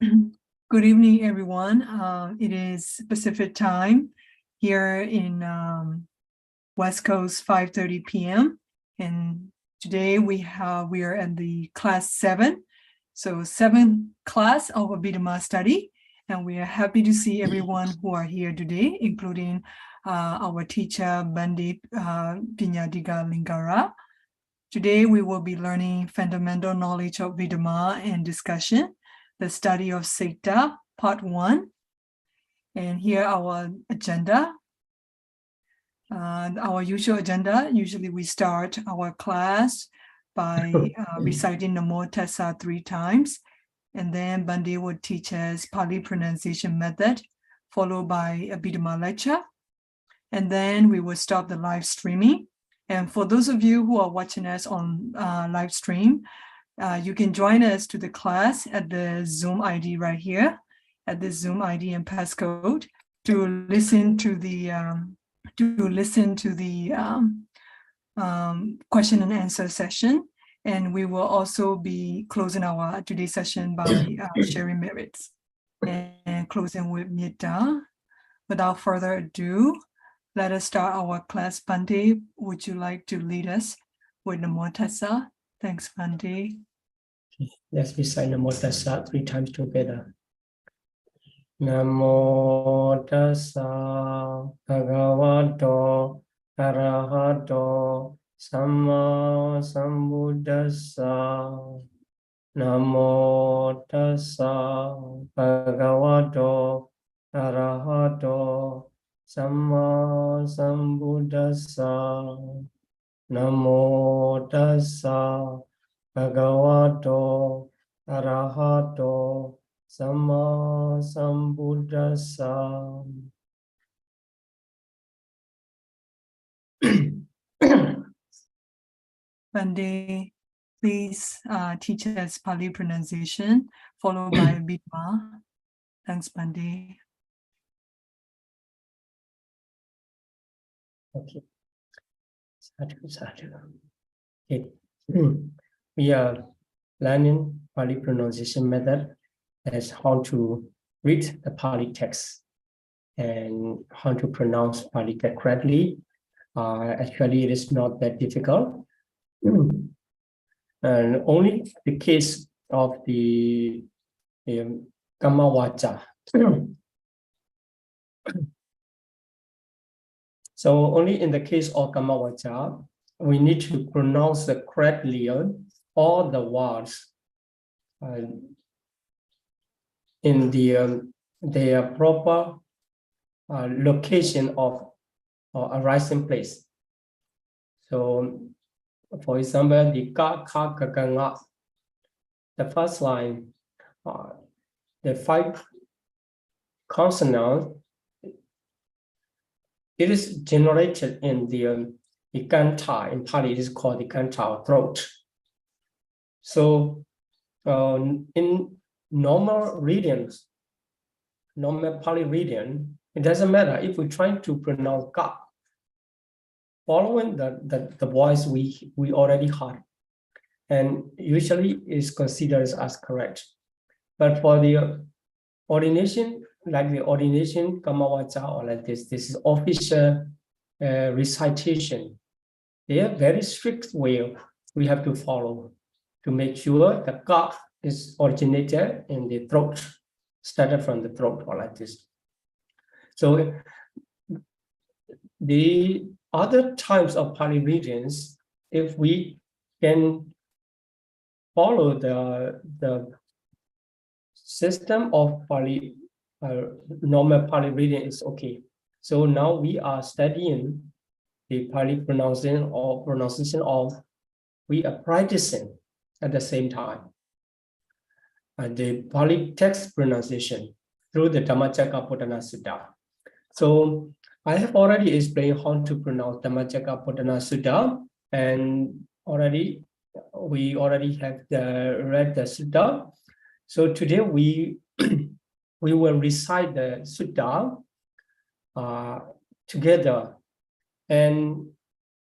Good evening, everyone. It is Pacific time here in West Coast, 5:30 p.m. And today we are at the class 7. So 7th class of Abhidhamma study. And we are happy to see everyone who are here today, including our teacher, Bandit Pinyadiga Lingara. Today we will be learning fundamental knowledge of Abhidhamma and discussion, the study of Citta, part 1. And here our agenda. Our usual agenda, usually we start our class by reciting Namo Tassa 3 times. And then Bandi will teach us Pāḷi pronunciation method, followed by Abhidhamma Lecture. And then we will stop the live streaming. And for those of you who are watching us on live stream, you can join us to the class at the Zoom ID right here, at the Zoom ID and passcode, to listen to the question and answer session. And we will also be closing our today's session by sharing merits and closing with Metta. Without further ado, let us start our class. Bhante, would you like to lead us with Namo Tassa? Thanks, Bhante. Let's recite Namo Tassa 3 times together. Namo Tassa Bhagavato Arahato Samma Sambuddhassa. Namo Tassa Bhagavato Arahato Samma Sambuddhassa. Namo Tassa Bhagavato Arahato Samma Sambuddhassa. Bhante, please teach us Pāḷi pronunciation, followed by Abhidhamma. Thanks, Bhante. Okay. Sadhu. Okay. We are learning Pāḷi pronunciation method as how to read the Pāḷi text and how to pronounce Pāļi text correctly. Actually, it is not that difficult. And only the case of the Kamma-vaca. So only in the case of Kamma-vaca, we need to pronounce correctly all the words in their proper location of arising place. So, for example, the ka, ka, ka, ka, nga, the first line, the 5 consonants, it is generated in the kanta. In Pāļi, it is called the kanta, or throat. So, in normal readings, normal Pāļi reading, it doesn't matter if we try to pronounce ka, following the voice we already heard, and usually is considered as correct. But for the ordination, like the ordination Kamma-vaca or like this is official recitation. They are very strict way we have to follow to make sure the ka is originated in the throat, started from the throat or like this. So the other types of Pāļi readings, if we can follow the system of Pāļi, normal Pāļi reading is okay. So now we are studying the Pāļi pronunciation of, we are practicing at the same time the Pāļi text pronunciation through the Dhammacakkappavattana Sutta. So I have already explained how to pronounce Dhammacakkappavattana Sutta, and we already have read the Sutta. So today we will recite the Sutta together. And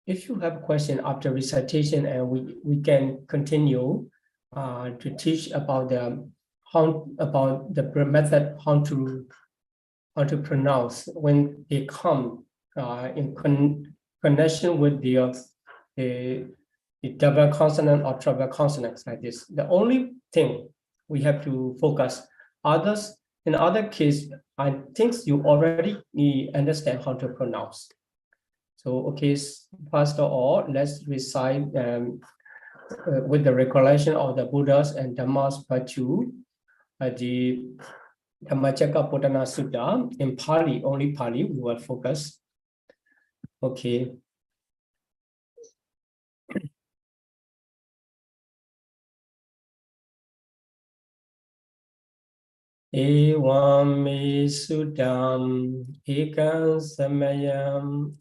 if you have a question after recitation, and we can continue to teach about how about the method how to pronounce when they come in connection with the double consonant or triple consonants like this. The only thing we have to focus. Others, in other case, I think you already understand how to pronounce. So, okay, first of all, let's recite with the recollection of the Buddhas and Dhammas Pachu, the Dhammacakkappavattana Sutta. In Pāļi, only Pāļi, we will focus. Okay. Evam me suttam ekam samayam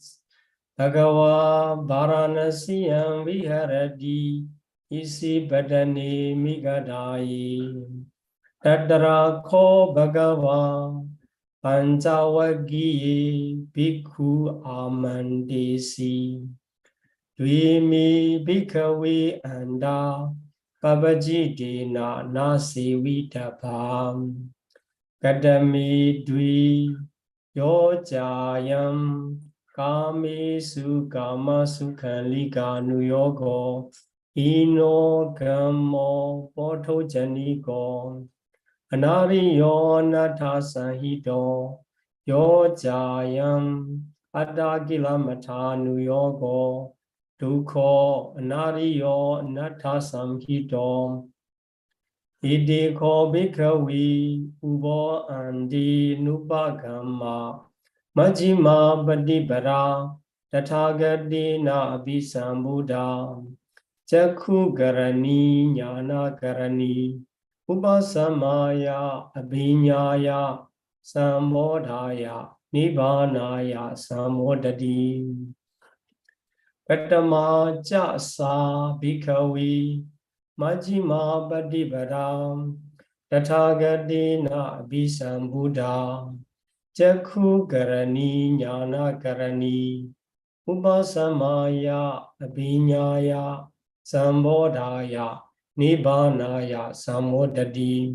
bhagava varanasiyam viharati isi badane migadai tattara kho bhagava pancavagiye bhikkhu amandesi dvimi bhikkhave anda pavajitena nasevitapam Kadami dwi yojayam kami sukama sukhalika nuyogo ino gamo poto janiko anariyo natha sahito yojayam adagila matha nuyogo dukho anariyo natha samhito Iti ko bhikkhave ubo andi nupagama majjhima patipara tathagati na abhisambuddha chakku karani jnana karani upasamaya abhinyaya sambodhaya nibbānaya sambodhati Pattama ca sa bhikkhave Majjhima Patipara Tathagati na abhisambuddha Chakku karani jnana karani Upasamaya abhinyaya sambodhaya nibbānaya sambodhati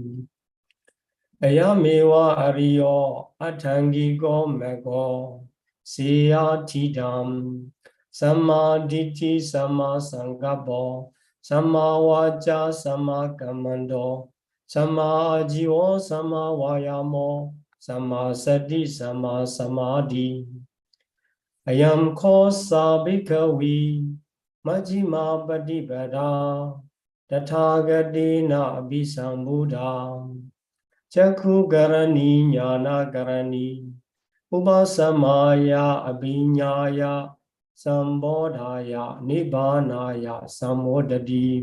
Ayamewa ariyo atthangiko maggo siyatidam Sammaditthi samma sankappo Samma vaca samma kammando, samma ajivo samma vayamo, samma sati samma samadhi. Ayam khosa bhikkhave, majjhima patipara, tathagati na abhisambuddha. Chakku karani jnana karani, upasamaya abhinyaya, Sambodhaya nibbānaya sambodhati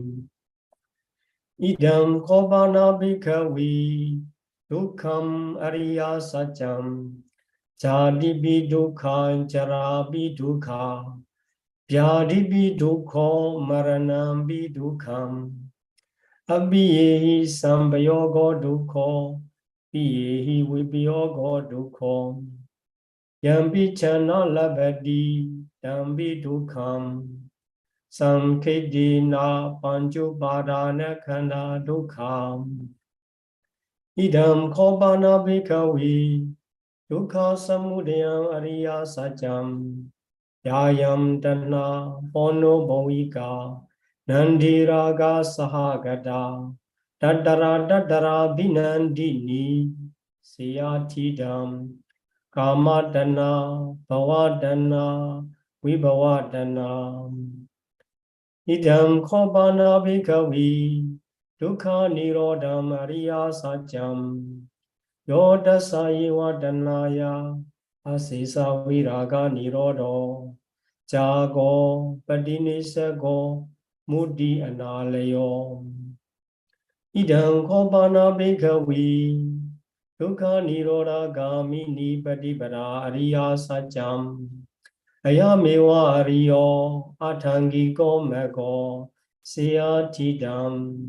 Idam kobana bhikkhave dukkham ariya saccam Jadipi dukkha jarapi dukkha Vyadipi dukkho maranampi dukkham Abhiyehi sambayogo dukkho Piyehi vipayogo dukkho Yampi chana labhati Dambi dukkham Samkhedina panchupadana khanda dukkham Idam kobana bhikkhave Dukkha samudayam ariya saccam Yayam tanna pono bhavika Nandiraga sahagata Tattara binandini Siyatidam Kamadana bhavadana Vibhavadana Idam kobana bhikkhave Dukkha nirodham ariya saccam Yodasa yevadanaya Asisa viraga nirodho Jago padinisago Mudi analayo Idam kobana bhikkhave Dukkha nirodha gamini patipara ariya saccam Ayamewa ariyo atthangiko maggo siyatidam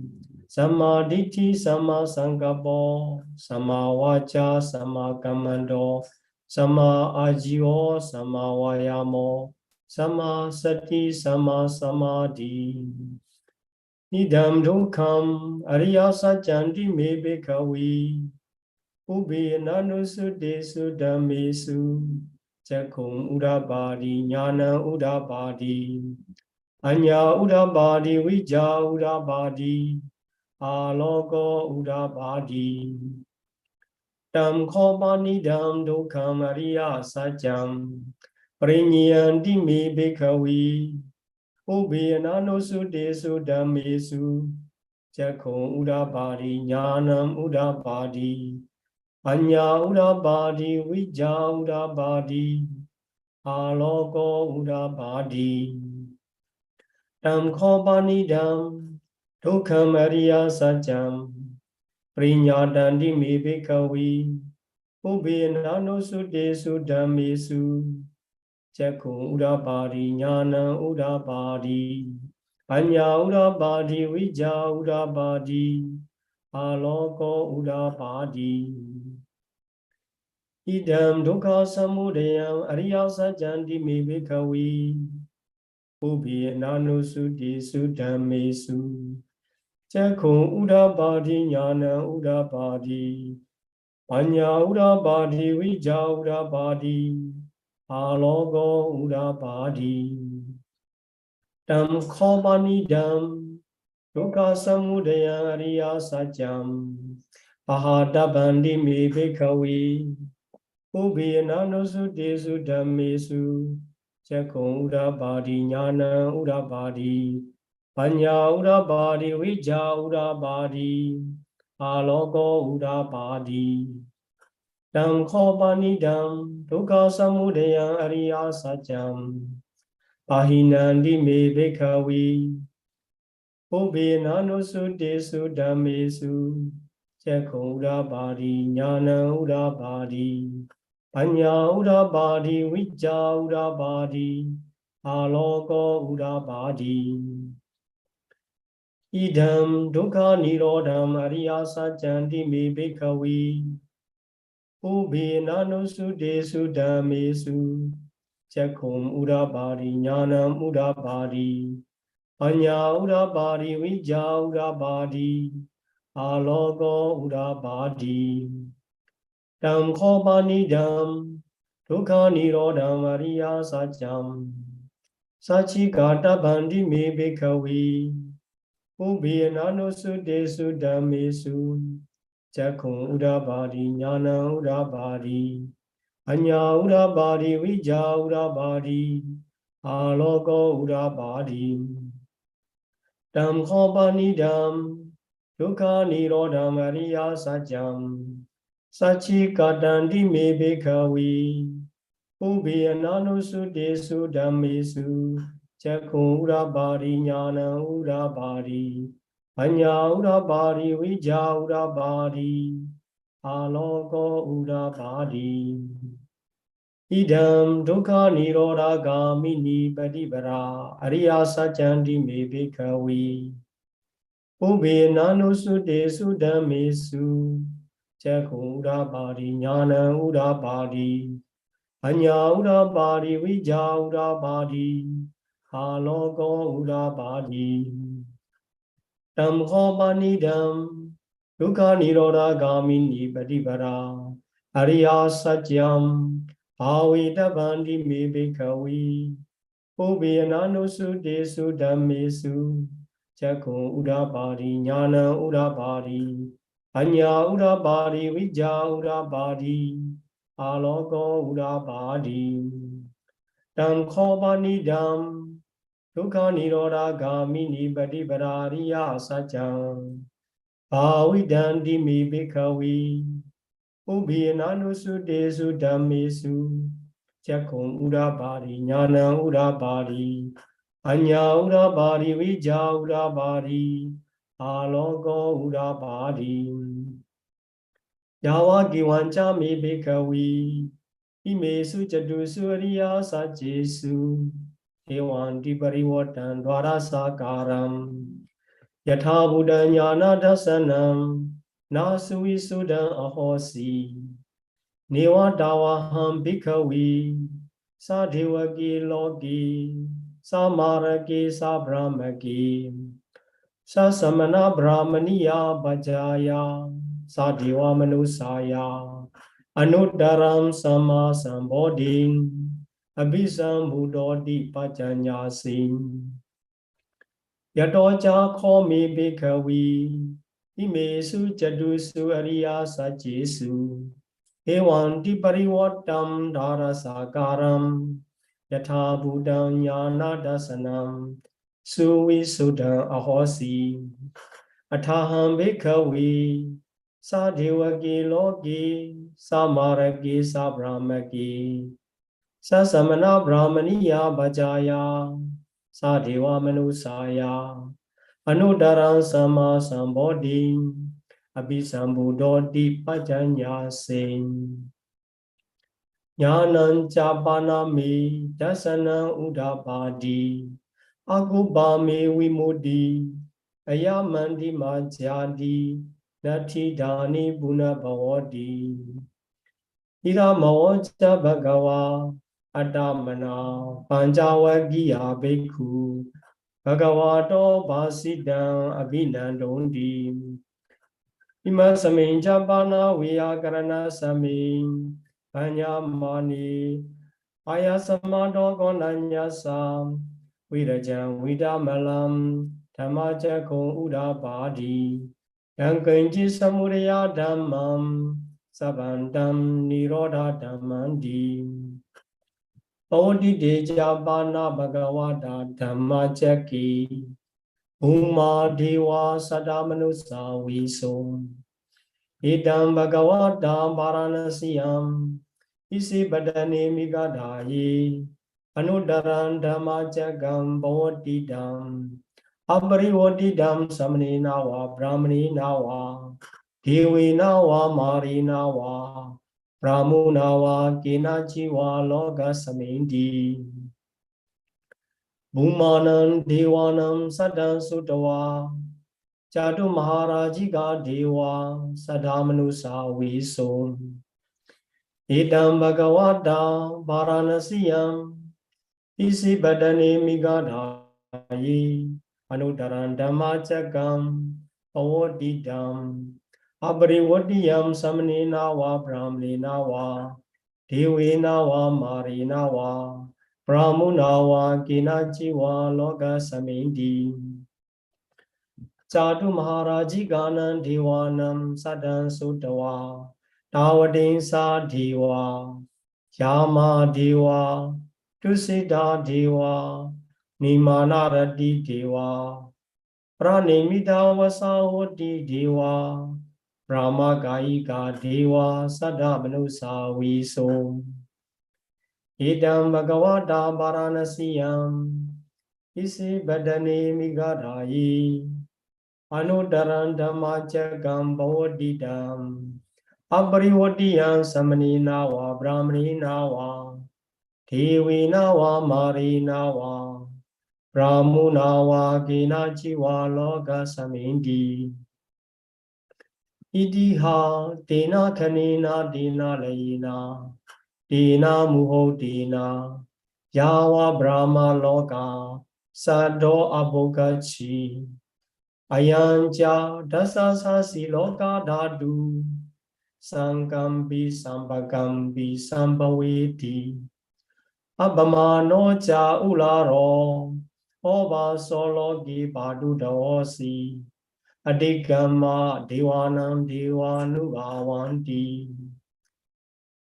Sammaditthi samma sankappo samma vaca samma kammando samma ajivo samma vayamo samma sati samma samadhi Idam dukkam Ariya Sajjanti me bhikkhave Ubhinanusu desu dhammesu Cakkung udabadi Jnana udabadi Anya udabadi Vijja udabadi Aloka udabadi Tam khopanidam dukkam Ariya Sajjam Prinyanti me bhikkhave Ubhinanusu desu dhammesu Cakkung udabadi Jnanam udabadi Anya udabadi Vijja udabadi Aloko udabadi Tam khopanidam Dukkam Ariya Sajjam Prinyadanti me bhikkhave Ubhinanusu desu dhammesu Cakkung udabadi Jnana udabadi Anya udabadi Vijja udabadi Aloko udabadi Idam dukkha samudayam Ariya Sajjanti me bhikkhave Ubhinanusu desu dhammesu Cakkung udabadi Jnana udabadi Anya udabadi Vijja udabadi Aloka udabadi Tam khopanidam Dukkha samudaya Ariya Sajjam Ahadabandi me bhikkhave Ubhinanusu desu dhammesu Cakkung udabadi Jnana udabadi Anya udabadi Vijja udabadi Aloko udabadi Tam khopanidam Dukkha samudaya Ariya Sajjam Pahinandi me bhikkhave Ubhinanusu desu dhammesu Cakkung udabadi Jnana udabadi Anya udabadi Vijja udabadi Aloko udabadi Idam dukkha nirodham Ariya Sajjanti me bhikkhave Ubhinanusu desu dhammesu Cakkung udabadi Jnanam udabadi Anya udabadi Vijja udabadi Aloko udabadi Tam khopanidam Dukkha nirodham Ariya Sajjam Sachikata bandi me bhikkhave Ubhinanusu desu dhammesu Cakkung udabadi Jnana udabadi Anya udabadi Vijja udabadi Aloko udabadi Tam khopanidam Dukkha nirodham Ariya Sajjam Sachikatanti me bhikkhave Ubhinanusu desu dhammesu Cakkung udabadi Jnana udabadi Anya udabadi Vijja udabadi Aloko udabadi Idam dukkha nirodha gamini Paṭivedha Ariya Sajjanti me bhikkhave Ubhinanusu desu dhammesu Cakkung udabadi Jnana udabadi Anya udabadi Vijja udabadi Aloko udabadi Tam khopanidam Dukkha nirodha gamini Paṭivedha Ariya Sajjam Avitavandi me bhikkhave Ubhinanusu desu dhammesu Cakkung udabadi Jnana udabadi Anya udabadi Vijja udabadi Aloko udabadi Tam khopanidam Dukkha nirodha gamini Paṭivedha Ariya Sajjam Avidanti me bhikkhave Ubhinanusu desu dhammesu Cakkung udabadi Jnana udabadi Anya udabadi Vijja udabadi Aloko udabadi Yawa givancha me bhikkhave Imesu chatusu Ariya Sajjesu Evanti parivartan dvara sakaram Yatha buddha jnana dasanam Nasu visuddham ahosi Neva davaham bhikkhave Sa devaki loki Sa maraki sa brahmaki Sasamana Brahmaniya Bhajaya Sadhiva Manusaya Anudaram Sama Sambodhin Abhisambudodi Pajanyasin Yatoja Komi Bhikavi Imesu Jadusu Ariya Sajesu Evanti Parivatam Dharasakaram Yatha Buddham Yana Dasanam Suvisudha Ahosi Ataham Bhikavi Sadhivaki Loki Samaraki Sabramaki Sasamana Brahmaniya Bhajaya Sadhiva Manusaya Anudaran Sama Sambodhi Abhisambudodi Pajanya Sing Jnanam Chapanami Dasana Udapadi Agubami Vimudi Ayamandi Majadi Nati Dani Buna Bhavadi Ira Mawaja Bhagava Adamana Panjavagiya Bhikkhu Bhagavato Bhasidam Abhinandondi Ima Samin Japana Vyakarana Samin Anyamani Ayasamado Gondanyasam Vidajam Vidamalam Dhammajakon Udapadi Yankanji Samudaya Dhammam Sabandam Nirodha Dhammandi Bodhi Dejabana Bhagavata Dhammajaki Uma Deva Sadamanusa Viso Idam Bhagavata Varanasiyam Isi Badani Migadayi Anudaran Dhammajagam Bodhidam Abharivodidam Samani Nawa Brahmani Nawa Devi Nawa Mari Nawa Brahmu Nawa Kinajiva Loga Samindi Bhumanam Devanam Sadan Sutawa Jadu Maharajiga Deva Sadamanusa Viso Idam Bhagavata Varanasiyam Isi Badani Migadayi Anudaran Dhammajagam Pavodidam Abharivodiyam Samani Nawa Brahmani Nawa Devi Nawa Mari Nawa Brahmu Nawa Kinajiva Loga Samindi Jadu Maharaji Ganan Devanam Sadan Sutawa Tawadin Sa Deva Yama Deva Tusida Deva Nimanaradi Deva Pranimita Vasavati Deva Brahma Gayika Deva Sadamanusa Viso Idam Bhagavata Varanasiyam Isi Badani Migadayi Anudaran Dhammajagam Bodhidam Abharivodiyam Samani Nawa Brahmani Nawa Devi Nawa Mari Nawa Brahmu Nawa Kinajiva Loga Samindi Idiha Dena Kanina Dena Layina Dena Muho Dena Yawa Brahma Loga Sado Abogachi Ayanja Dasasasi Loka Dadu Sangambi Sambagambi Sambaveti Abhamanoja Ularo Oba Sologi Badu Daosi Adigama Devanam Devanu Bhavanti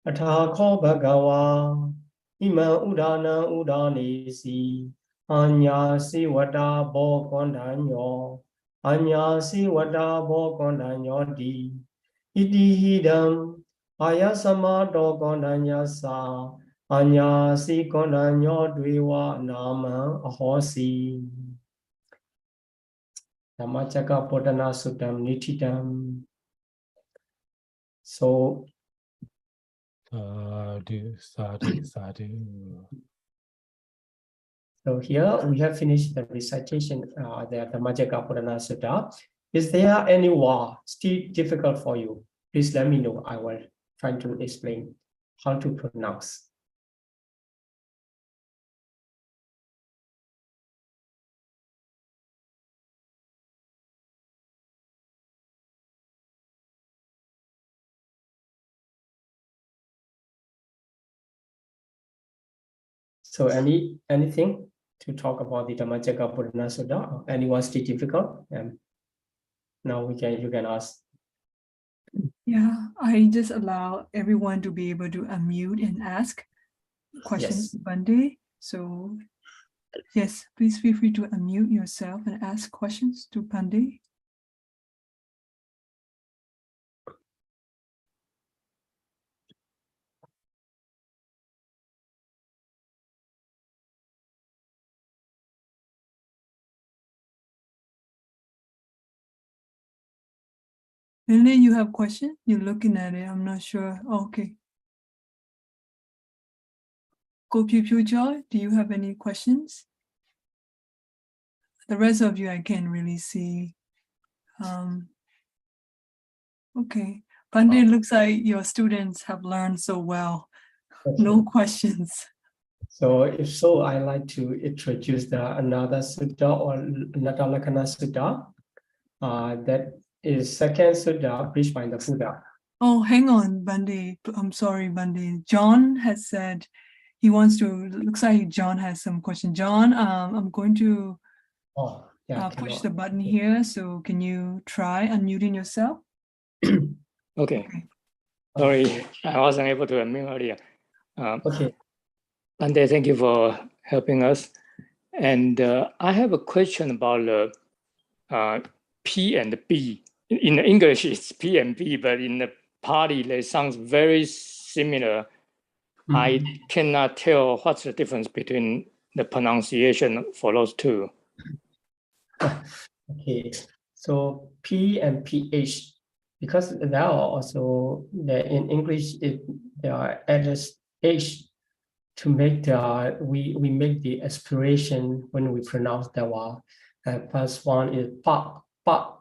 Athakho Bhagava Ima Udana Udanesi Anya Sivada Bo Kondanyo Anya Sivada Bo Kondanyo Di Iti Hidam Ayasama Do Kondanyasa Anya Si Kondanyo Dviva Nama Ahosi Dhammajaka Podana Suttam Nitidam. So Sadhu, sadhu, sadhu. So here we have finished the recitation, the Dhammajaka Purana Sutta. Is there any word still difficult for you? Please let me know. I will try to explain how to pronounce. So anything to talk about the Dhammacakkappavattana Sutta, or anyone still difficult? Now you can ask. Yeah, I just allow everyone to be able to unmute and ask questions Yes. Monday. So yes, please feel free to unmute yourself and ask questions to Pandey. And then you have question? You're looking at it. I'm not sure. Okay. Gopi Joy, do you have any questions? The rest of you, I can't really see. Okay. Pandey, looks like your students have learned so well. No questions. So if so, I like to introduce another sutta or Nattalakkhana Sutta. That is second sutta preached by the Buddha. Oh, hang on, Pandey. I'm sorry, Pandey. John has said he wants to, looks like John has some question. John, I'm going to push the button here. So can you try unmuting yourself? Okay. Sorry, I wasn't able to unmute earlier. Okay. Pandey, thank you for helping us. And I have a question about P and B. In English, it's P and B, but in the Pāļi, they sounds very similar. I cannot tell what's the difference between the pronunciation for those two. Okay, so P and PH, because there are also in English there are added H to make we make the aspiration when we pronounce the word. First one is pa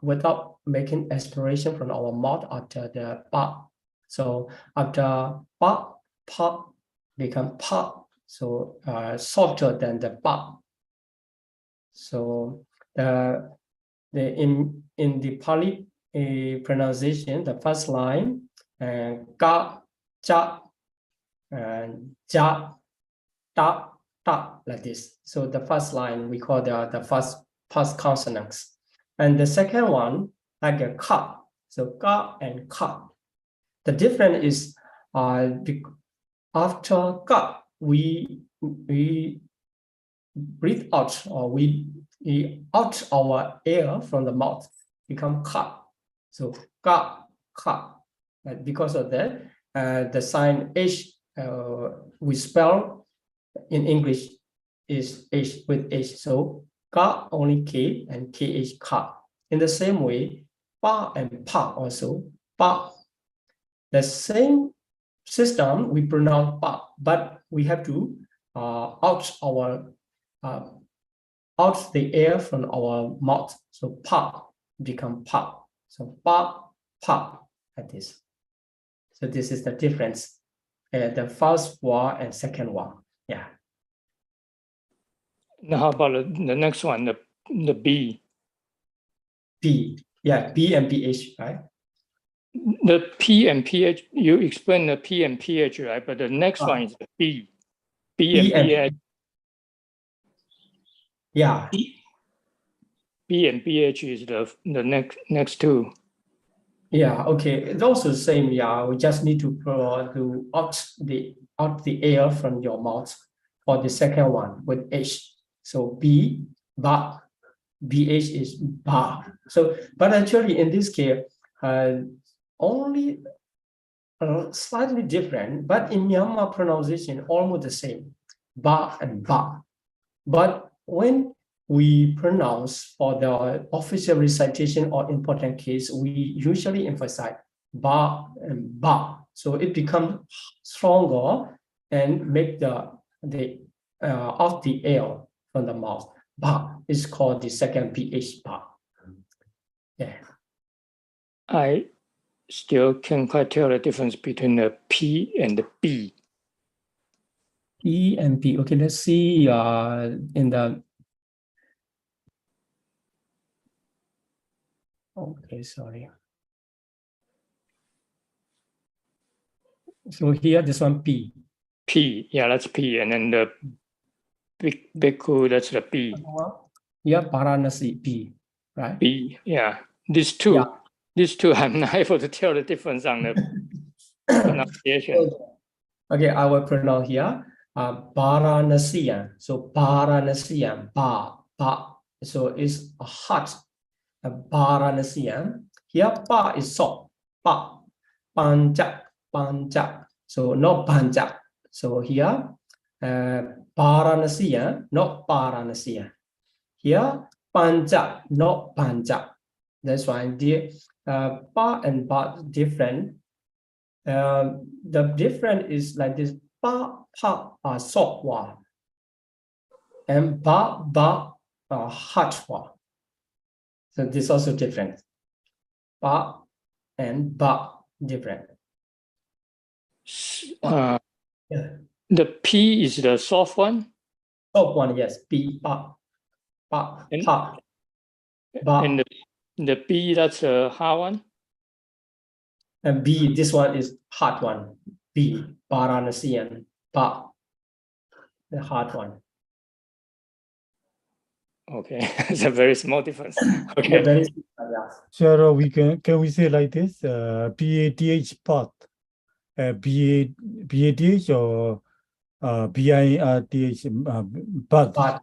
without making aspiration from our mouth after the pa. So after pa become pa, so softer than the pa. So in the Pāļi pronunciation, the first line ka, cha, and ja, ta, ta, like this. So the first line we call the first consonants, and the second one like a ka. So ka and ka. The difference is after ka we breathe out, or we out our air from the mouth, become ka. So ka, ka. And because of that, the sign H we spell in English is H with H. So ka only K and KH ka. In the same way, pa and pa also pa. The same system we pronounce pa, but we have to out the air from our mouth. So pa become pa. So pa, like this. So this is the difference. The first one and second one. Yeah. Now how about the next one, the B? B. Yeah, B and PH, right? The P and PH, you explain the P and PH, right? But the next one is the B. B and PH. Yeah. B and BH is the next two. Yeah, okay. It's also the same. Yeah, we just need to out the air from your mouth for the second one with H. So B, ba, BH is ba. So, but actually in this case, only slightly different, but in Myanmar pronunciation, almost the same, ba and ba. But when we pronounce for the official recitation or important case, we usually emphasize ba and ba. So it becomes stronger and make the out the air from the mouth. Ba is called the second PH ba. Yeah. I still can't quite tell the difference between the P and the B. P and B. Okay, let's see in the. Okay, sorry. So here, this one P. P, yeah, that's P, and then the Bhikkhu, that's the B. Yeah, Varanasi B, right? B, yeah. These two, Yeah. these two, I'm not able to tell the difference on the pronunciation. Okay, I will pronounce here. Varanasiyan. So Varanasiyan, ba. So it's a hot. Varanasiyan. Here, ba is soft. Ba. Panja. So not panja. So here, Varanasiyan, not Varanasiyan. Here, panja, not panja. That's why the ba and ba different. The difference is like this: pa are soft one, and ba hot one. So this also different. Pa and ba different. Uh, Yeah. The P is the soft one. Soft one, yes. P pa pa. Ba. And the B, that's a hard one. And B, this one is hard one. B, Varanasiyan, ba, the hard one. Okay, it's a very small difference. Yeah, Okay. very simple, yeah. Sure, we can we say like this? PATH path, PATH or BIRTH path.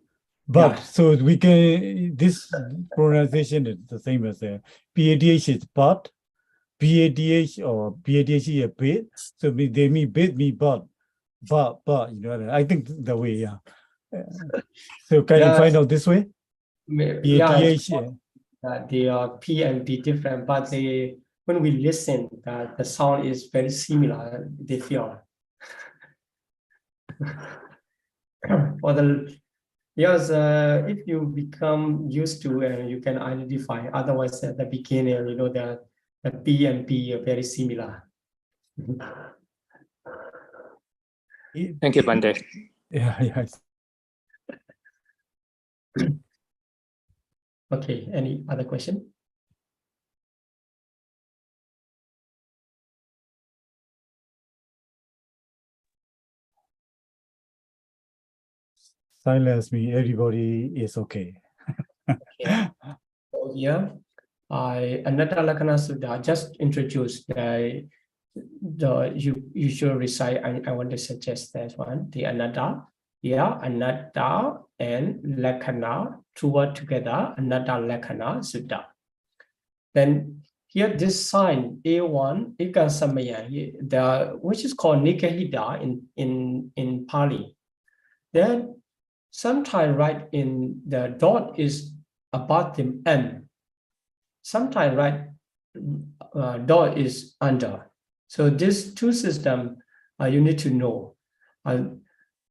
But yeah. so we can, this pronunciation is the same as PATH is path, PATH or PATH is a bit. So they mean bit me but you know, I think the way, yeah. So can you find out this way? Yeah, PATH. they are P and B different, but they, when we listen, the sound is very similar. They feel. For the yes, if you become used to, you can identify. Otherwise, at the beginning, you know, the P and B are very similar. Thank you, Bande. Yeah. Okay, any other question? Silence me, everybody is okay. Okay. So here, Anatta Lakkhana Sutta just introduced you should recite. I want to suggest that one, the Anatta. Yeah, Anatta and Lakkhana, two words together, Anatta Lakkhana Sutta. Then here this sign A1 Ikasamaya, which is called Nikahita in Pali. Then sometimes right in the dot is above the M. Sometimes right dot is under. So these two systems you need to know.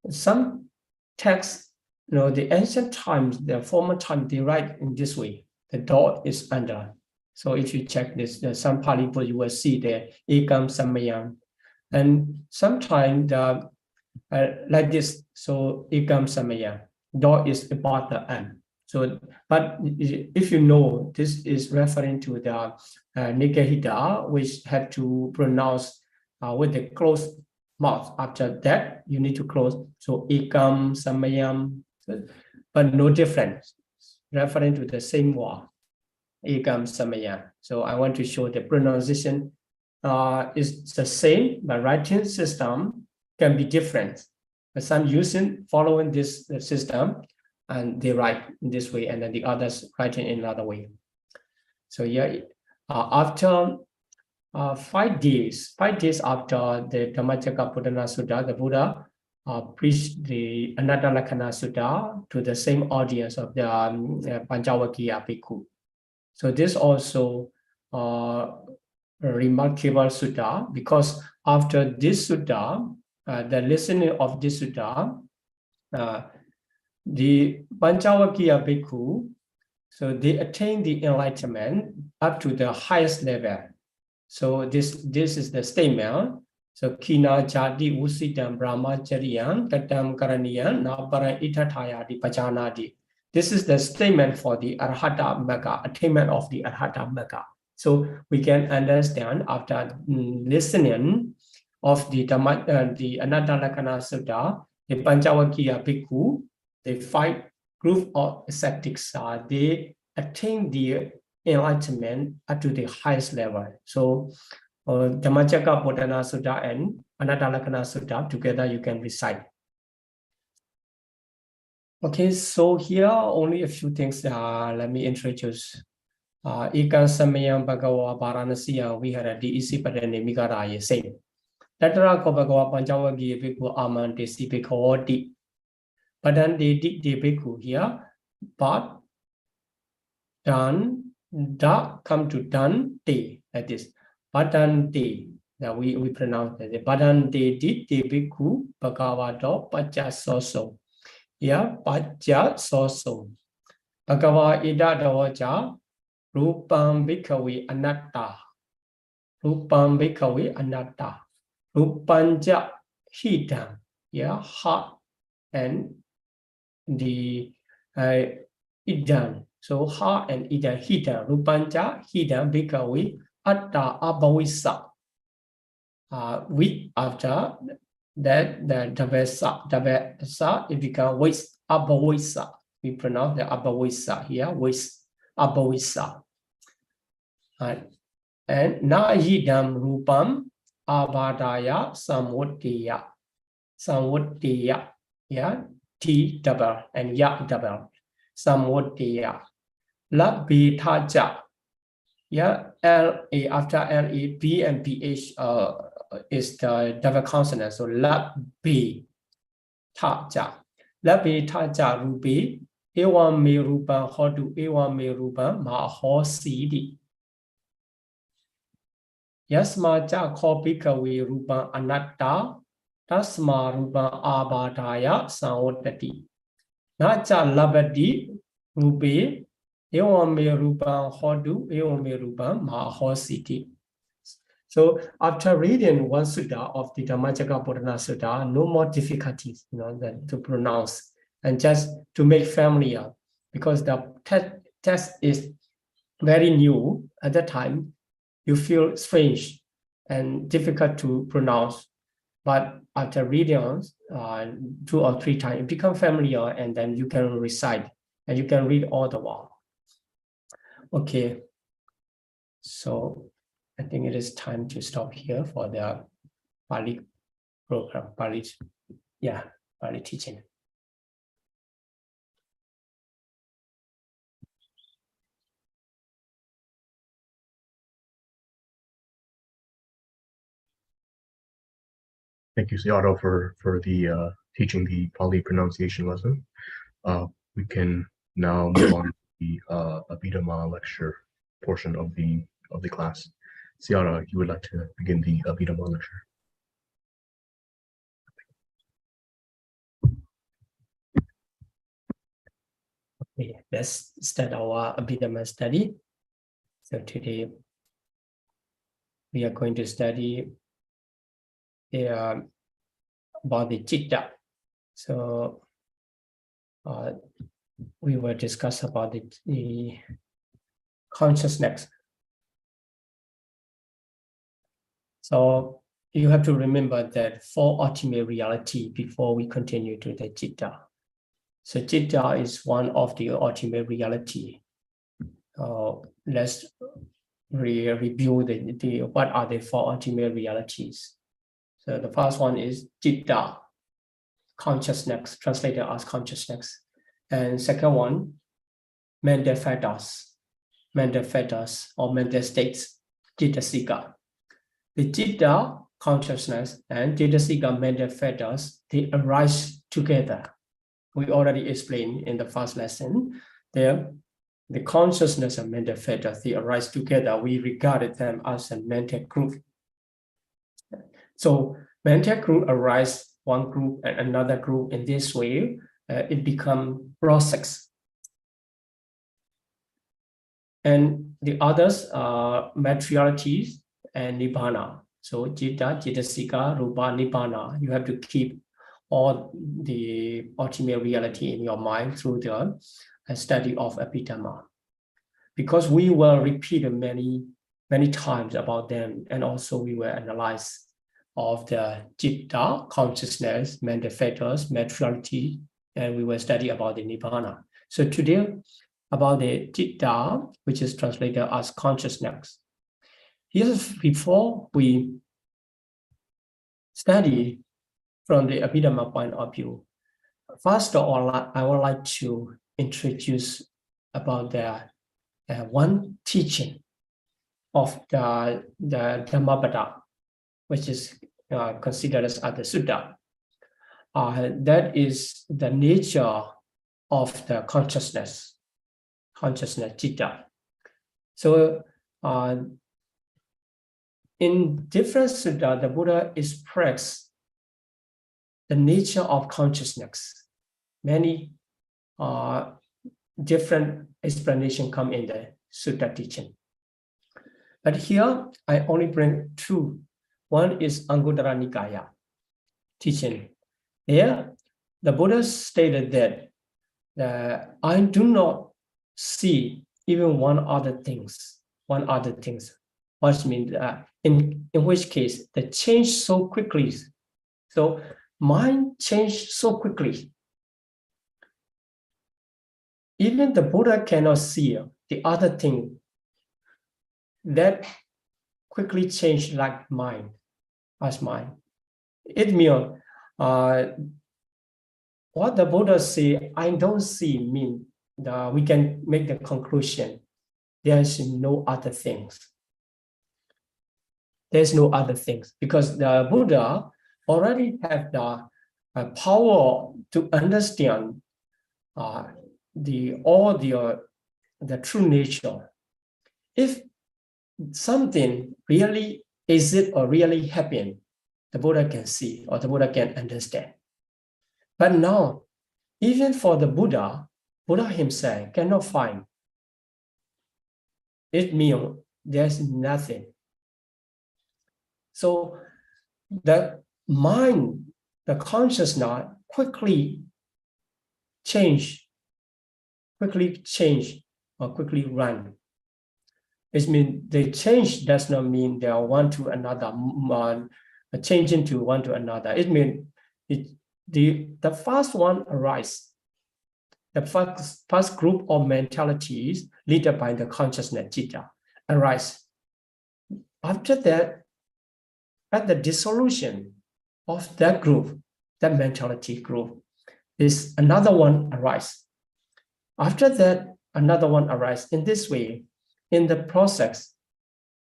Some texts, you know, the ancient times, the former time, they write in this way. The dot is under. So if you check this, some Pali book, you will see there Ekam Samayam. And sometimes like this, so Ekam Samayam, dot is about the M. So, but if you know, this is referring to the Nikahita, which have to pronounce with the closed mouth. After that, you need to close. So Ekam Samayam, but no difference, referring to the same word. Ekam Samaya. So I want to show the pronunciation is the same, but writing system can be different. But some following this system, and they write in this way, and then the others writing in another way. So yeah, after 5 days after the Dhammacakkappavattana Sutta, the Buddha preached the Anatta Lakkhana Sutta to the same audience of the Pañcavakkiya Bhikkhu. So this also a remarkable sutta, because after this sutta, the listening of this sutta, the Pañcavakkiya Bhikkhu, so they attain the enlightenment up to the highest level. So this is the statement. So Kina Jati Usitam Brahmacharyan Katam Karaniyan Naparan Itatayati Pajanati. This is the statement for the Arhata Magga, attainment of the Arhata Magga. So we can understand after listening of the Anatta Lakkhana Sutta, the Pañcavakkiya Bhikkhu the 5 group of ascetics, they attain the enlightenment up to the highest level. So Dhammacakka Bodhana Sutta and Anattalakkana Sutta together you can recite. Okay, so here only a few things. Let me introduce. Ikan Samayam Bhagawa Varanasiya Viharati Isipadane Migaraya same. Tatara ko Bhagawa Panchavagi Bhikkhu Amante Si Bhikkhawati. Padante Dikti Bhikkhu here, but done, da come to done, te, like this. Padante, that we pronounce it. Padante Dikti Bhikkhu Bhagavato Pacha Soso. Yeah, Pacha Soso. Bhagava Ida Davaja. Rupam Bhikkhave Anatta. Rupam Bhikkhave Anatta. Rupanja Hidam. Yeah, heart and the Idam. So heart and Idam Hidam. Rupanja Hidam Bhikkhave Atta Abhavisa. With after that the Davesa, it becomes waste Abhavisa. We pronounce the Abhavisa here, waste. Abhavisa. And na yidam rupam avadaya samvottiya. Samvottiya. Yeah. T double and ya double. Samvottiya. Labbi taja. Yeah. L A after L A B and PH is the double consonant. So labbi taja. Labbi taja rupi. Ewa me rupa hodu ewa me rupa ma ho sidi. Yasma ja ko bhikkhave rupa anatta tasma rupa abadaya samvotati. Nacha labadi rupe ewa me rupa hodu ewa me rupa ma ho sidi. So after reading one sutta of the Dhammacakka Bodhana Sutta, no more difficulties, than to pronounce. And just to make familiar, because the text is very new at that time, you feel strange and difficult to pronounce. But after reading 2 or 3 times, it becomes familiar, and then you can recite and you can read all the while. Okay, so I think it is time to stop here for the Pāḷi program, Pāļi teaching. Thank you, Sayadaw, for the teaching the Pāļi pronunciation lesson. We can now move on to the Abhidhamma lecture portion of the class. Sayadaw, you would like to begin the Abhidhamma lecture. Okay, let's start our Abhidhamma study. So today we are going to study about the Citta. So we will discuss about the consciousness. So you have to remember that 4 ultimate reality before we continue to the Citta. So Citta is one of the ultimate reality. Let's review the what are the 4 ultimate realities. So the first one is Citta, consciousness, translated as consciousness. And second one, mental fetters or mental states, Cittasika. The Citta, consciousness, and Cittasika, mental fetters, they arise together. We already explained in the first lesson. The consciousness and mental fetters, they arise together. We regarded them as a mental group. So mental group arise one group and another group. In this way, it becomes process. And the others are materialities and nibbana. So Citta, Cittasika, Rupa, Nibbana. You have to keep all the ultimate reality in your mind through the study of Abhidhamma. Because we will repeat many times about them, and also we will analyze of the Citta, consciousness, mental fetters, materiality, and we will study about the Nibbana. So today, about the Citta, which is translated as consciousness. Here's before we study from the Abhidhamma point of view. First of all, I would like to introduce about the one teaching of the Dhammapada, which is considered as the Sutta. That is the nature of the consciousness, Citta. So in different sutta, the Buddha expressed the nature of consciousness. Many different explanations come in the sutta teaching. But here, I only bring two. One is Anguttara Nikaya teaching. Here, the Buddha stated that I do not see even one other things. What means in which case the change so quickly. So mind changed so quickly. Even the Buddha cannot see the other thing that quickly changed like mind, as mind. It means what the Buddha say, I don't see, mean we can make the conclusion. There's no other things. There's no other things because the Buddha already have the power to understand the true nature. If something really exists or really happen, the Buddha can see or the Buddha can understand. But now, even for the Buddha himself cannot find. It means there's nothing. So the mind, the consciousness quickly change or quickly run. It means the change does not mean they are one to another, changing to one to another. It means the first one arise. The first group of mentalities led by the consciousness Citta arise. After that, at the dissolution of that group, that mentality group, is another one arise. After that, another one arise. In this way, in the process,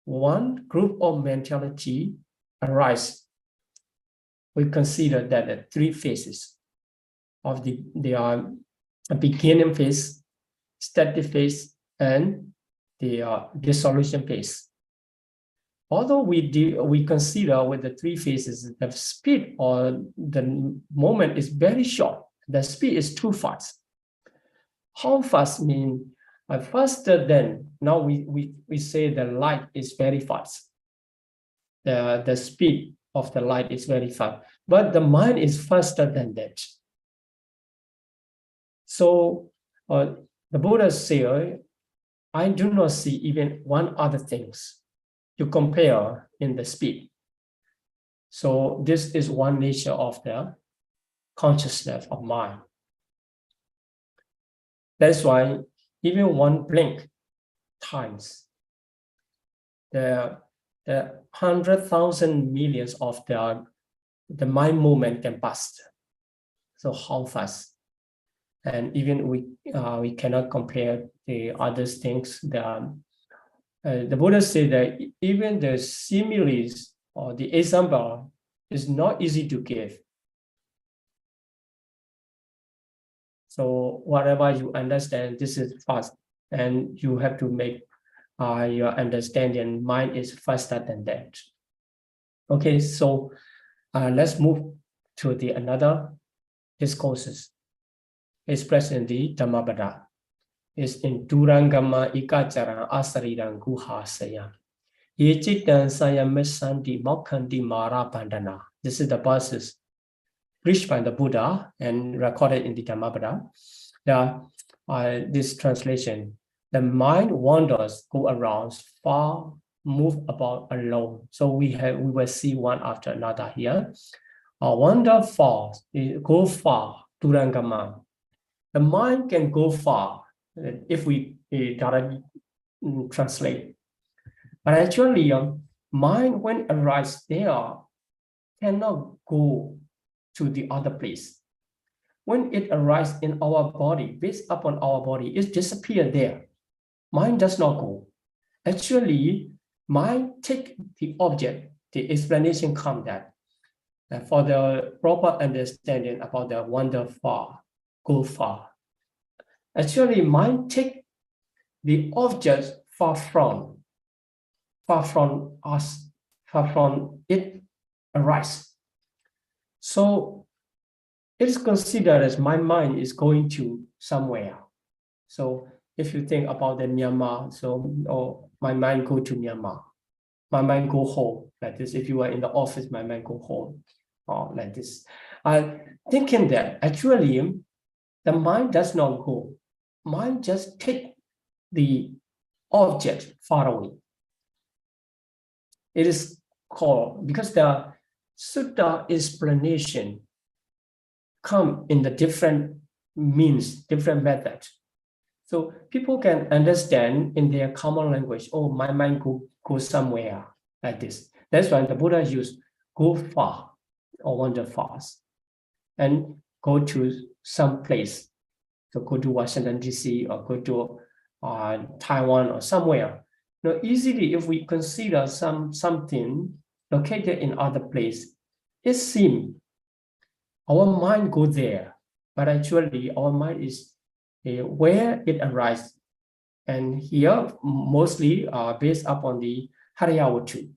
one group of mentality arise. We consider that the three phases of the beginning phase, static phase, and the dissolution phase. Although we consider with the three phases, the speed or the moment is very short. The speed is too fast. How fast means faster than, now we say the light is very fast. The speed of the light is very fast, but the mind is faster than that. So the Buddha said, I do not see even one other things to compare in the speed. So this is one nature of the consciousness of mind. That's why even one blink times, the 100,000 millions of the mind movement can pass. So how fast? And even we cannot compare the other things. The Buddha said that even the similes or the example is not easy to give. So whatever you understand, this is fast, and you have to make your understanding mind is faster than that. Okay, so let's move to the another discourses expressed in the Dhammapada. Is in Durangama Ikacharan Asariran Guha Sayam. Yechitan Sayamesandi Mokhandi Mara Bandana. This is the verses preached by the Buddha and recorded in the Dhammapada. This translation, the mind wanders, go around, far, move about alone. So we will see one after another here. Wander far, go far, Durangama. The mind can go far if we directly translate. But actually, mind when arises there cannot go to the other place. When it arises in our body, based upon our body, it disappears there. Mind does not go. Actually, mind take the object. The explanation comes that for the proper understanding about the wander far, go far. Actually, mind take the object far from us, far from it arise. So it is considered as my mind is going to somewhere. So if you think about the Myanmar, so my mind go to Myanmar, my mind go home like this. If you are in the office, my mind go home, or like this. I'm thinking that actually the mind does not go. Mind just take the object far away. It is called, because the Sutta explanation come in the different means, different methods. So people can understand in their common language, oh, my mind go somewhere like this. That's why the Buddha used go far or wander fast and go to some place. So go to Washington, D.C. or go to Taiwan or somewhere. Now, easily, if we consider something located in other place, it seems our mind go there, but actually our mind is where it arises. And here, mostly based upon the Hariyawatu.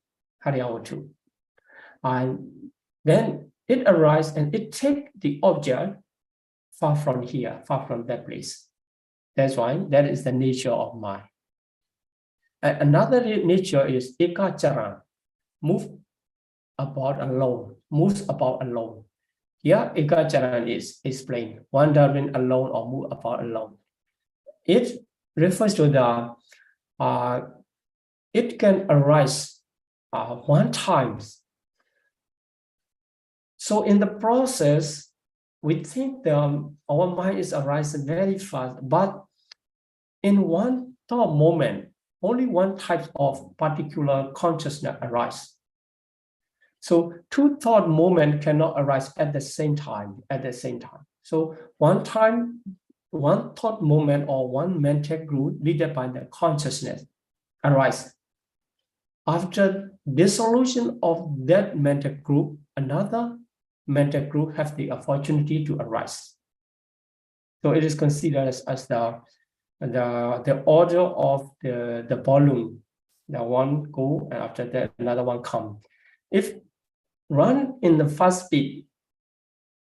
And then it arises and it takes the object far from here, far from that place. That's why that is the nature of mind. Another nature is ekacharan, moves about alone. Here, ekacharan is explained, wandering alone or move about alone. It refers to the, it can arise one time. So in the process, we think our mind is arising very fast, but in one thought moment, only one type of particular consciousness arises. So two thought moments cannot arise at the same time. So one thought moment or one mental group leaded by the consciousness arises. After dissolution of that mental group, another mental group has the opportunity to arise. So it is considered as the order of the volume. The one go and after that another one come. If run in the fast speed,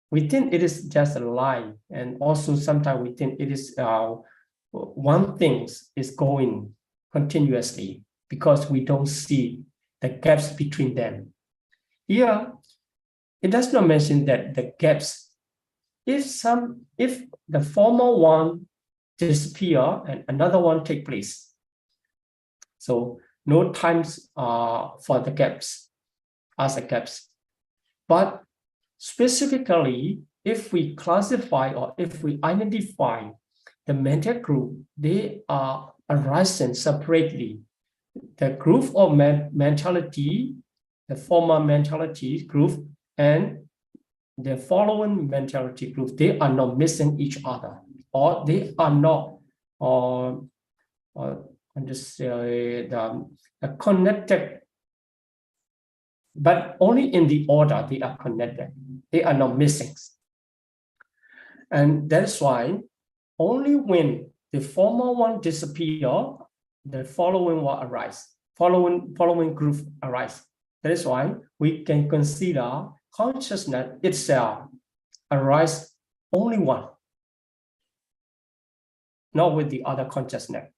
we think it is just a line, and also sometimes we think it is one thing is going continuously because we don't see the gaps between them. Here, it does not mention that the gaps. If the former one disappear and another one take place, so no times for the gaps as a gaps. But specifically, if we classify or if we identify the mental group, they are arising separately. The group of mentality, the former mentality group, and the following mentality group, they are not missing each other, or they are not connected, but only in the order they are connected. They are not missing. And that's why only when the former one disappear, the following will arise. Following group arise. That is why we can consider consciousness itself arise only one, not with the other consciousness.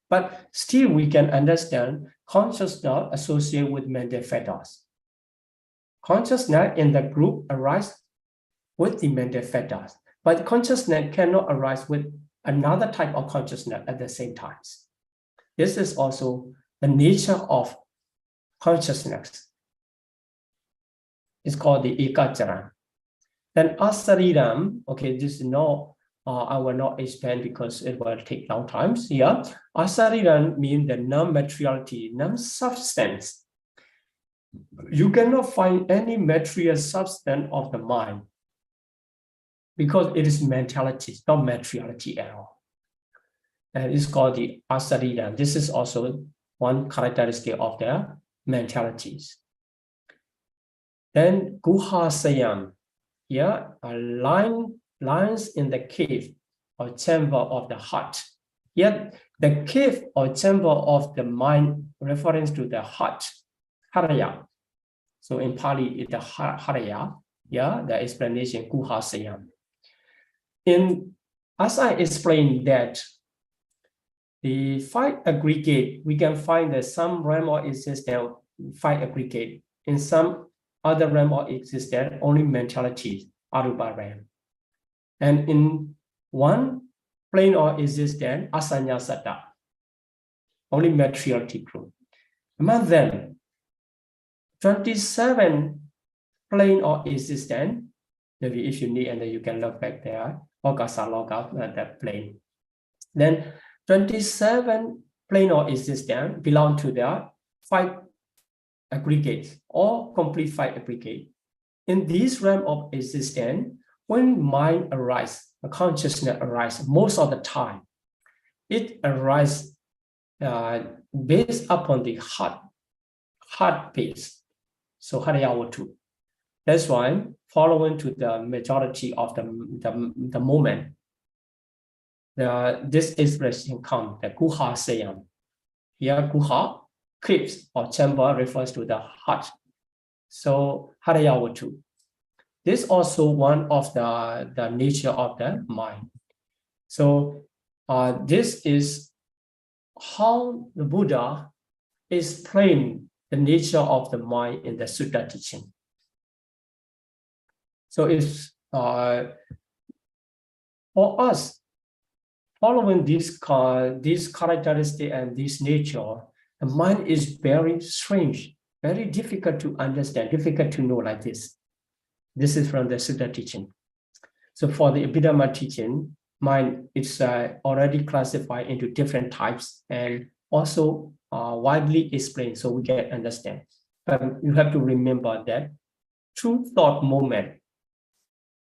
But still we can understand consciousness associated with mental factors. Consciousness in the group arise with the mental factors, but consciousness cannot arise with another type of consciousness at the same time. This is also the nature of consciousness. It's called the ekacharan. Then Asariram, okay, this is no, I will not expand because it will take long times here. Asariram means the non-materiality, non-substance. You cannot find any material substance of the mind because it is mentality, not materiality at all. And it's called the Asariram. This is also one characteristic of their mentalities. Then Guhasayam, here are lines in the cave or chamber of the heart. Yet the cave or chamber of the mind reference to the heart, Haraya. So in Pali, it's the Haraya, yeah, the explanation Guhasayam. As I explained that the 5 aggregate, we can find that some realm of existence 5 aggregate. In some other realm of existence, only mentality, Arupa realm. And in one plane of existence, Asanya Satta, only materiality group. Among them, 27 plane of existence, maybe if you need, and then you can look back there, Okasa logout that plane. Then 27 plane of existence belong to the 5 aggregates, or complete 5 aggregate. In this realm of existence, when mind arises, consciousness arises, most of the time, it arises based upon the heart base. So Harayawatu. That's why, following to the majority of the moment, this expression comes, the Guha Sayam. Here, Guha, crypts or chamber refers to the heart. So Harayawatu. This is also one of the nature of the mind. So this is how the Buddha explained the nature of the mind in the Sutta teaching. So it's for us, following this characteristic and this nature, the mind is very strange, very difficult to understand, difficult to know like this. This is from the Sutta teaching. So for the Abhidhamma teaching, mind is already classified into different types and also widely explained so we can understand. But you have to remember that true thought moment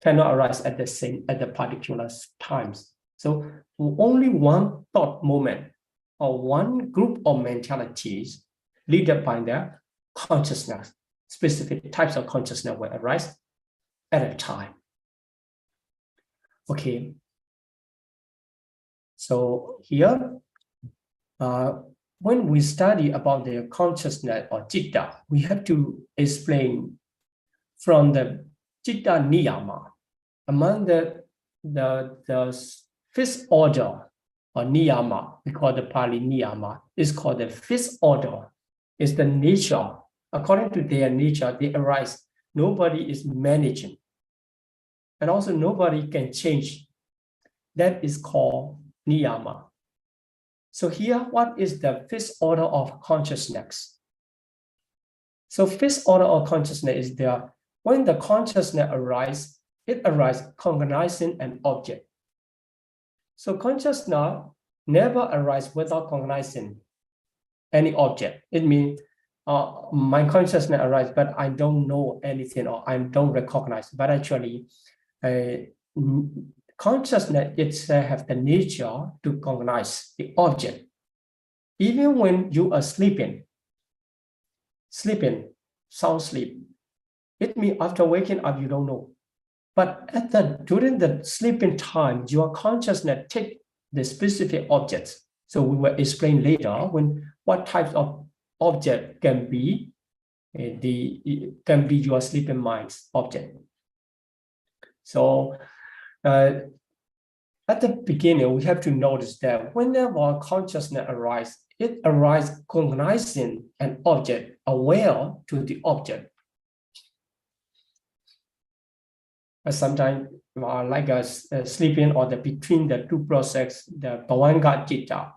cannot arise at the particular times. So only one thought moment or one group of mentalities led by their consciousness, specific types of consciousness will arise at a time. Okay. So here, when we study about the consciousness or Citta, we have to explain from the Citta Niyama. Among the fifth order or Niyama, we call the Pāli Niyama, is called the fifth order. It's the nature. According to their nature, they arise. Nobody is managing. And also nobody can change. That is called Niyama. So here, what is the fifth order of consciousness? So fifth order of consciousness is there. When the consciousness arises, it arises cognizing an object. So consciousness never arises without cognizing any object. It means my consciousness arises, but I don't know anything or I don't recognize. But actually, consciousness itself has the nature to cognize the object. Even when you are sleeping, sound sleep, it means after waking up, you don't know. But during the sleeping time, your consciousness takes the specific objects. So we will explain later what types of object can be your sleeping mind's object. So at the beginning, we have to notice that whenever consciousness arises, it arises cognizing an object, aware to the object. Sometimes, like us sleeping or between the two processes, the Bhavanga Citta,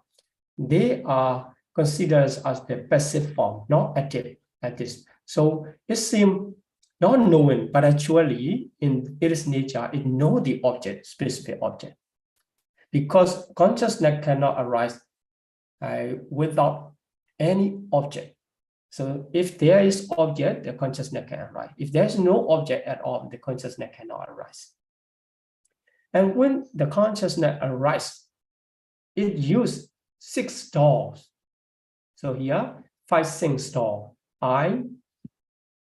they are considered as the passive form, not active at this. So it seems not knowing, but actually in its nature, it knows the object, specific object. Because consciousness cannot arise without any object. So if there is object, the consciousness can arise. If there is no object at all, the consciousness cannot arise. And when the consciousness arises, it uses 6 doors. So here, 5 sense doors: eye,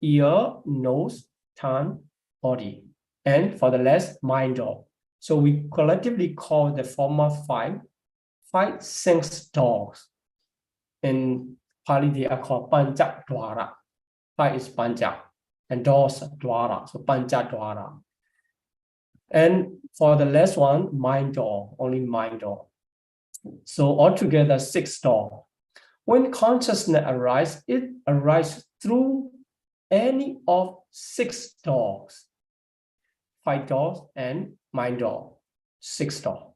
ear, nose, tongue, body. And for the last, mind door. So we collectively call the former 5 sense doors. In Pāļi, they are called Pancha Dwara. 5 is Pancha, and doors Dwara, so Pancha Dwara. And for the last one, mind door, only mind door. So altogether 6 doors. When consciousness arises, it arises through any of 6 doors. 5 doors and mind door, 6 doors.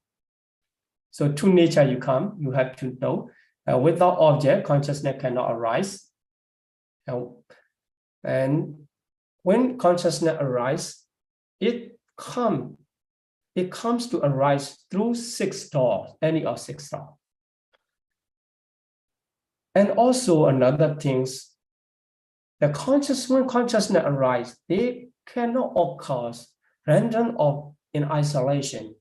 So to nature you have to know. Without object, consciousness cannot arise. And when consciousness arises, it comes to arise through 6 doors, any of 6 doors. And also another things, when consciousness arises, they cannot occur random or in isolation.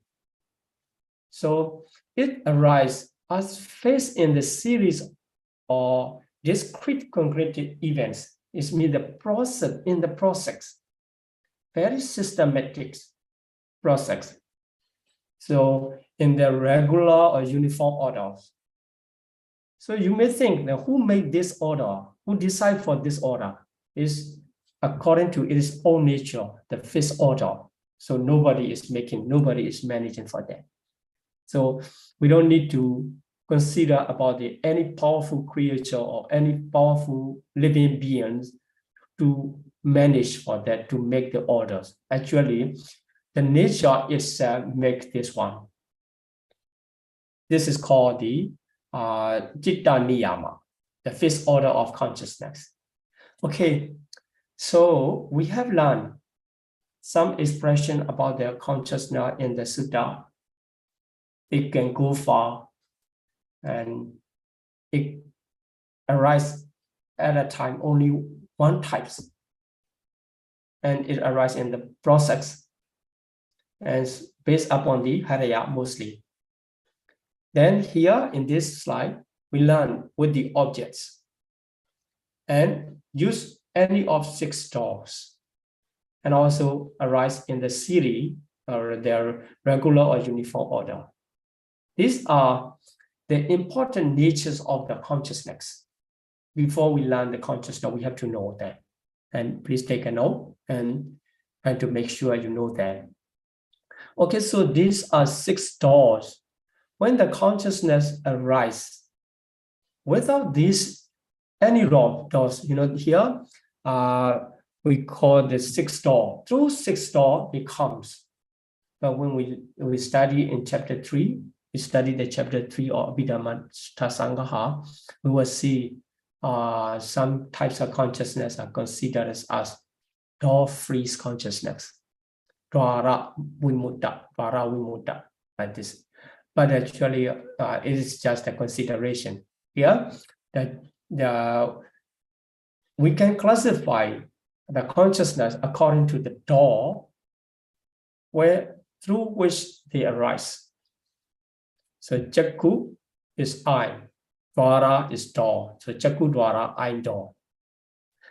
So it arises as faced in the series or discrete concrete events. It means the process in the process, very systematic process. So in the regular or uniform orders. So you may think that who made this order, who decide for this order is according to its own nature, the fifth order. So nobody is managing for that. So we don't need to consider about any powerful creature or any powerful living beings to manage for that, to make the orders. Actually, the nature itself makes this one. This is called the Citta Niyama, the fifth order of consciousness. Okay, so we have learned some expression about their consciousness in the Sutta. It can go far and it arises at a time only one type. And it arises in the process and based upon the Haraya mostly. Then here in this slide, we learn with the objects and use any of 6 doors and also arise in the series or their regular or uniform order. These are the important natures of the consciousness. Before we learn the consciousness, we have to know that. And please take a note and to make sure you know that. Okay, so these are 6 doors. When the consciousness arises, without these, any doors, here, we call the 6 door. Through 6 door, it comes. But when we study in chapter 3, we study the chapter 3 of Abhidhamma Lecture, we will see some types of consciousness are considered as door-free consciousness. Dwara Vimutta, like this. But actually, it is just a consideration. Here, we can classify the consciousness according to the door through which they arise. So Chakku is eye, Dwara is door. So Chakku Dwara, eye door.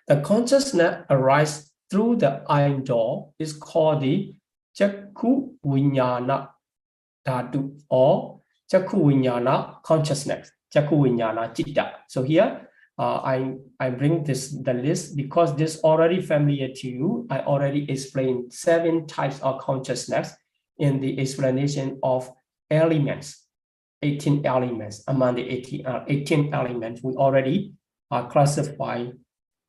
The consciousness arises through the eye door is called the Chakku Viññāna Dhatu or Chakku Viññāna consciousness, Chakku Viññāna Citta. So here I bring the list because this already familiar to you. I already explained 7 types of consciousness in the explanation of elements. 18 elements. Among the 18 elements, we already classify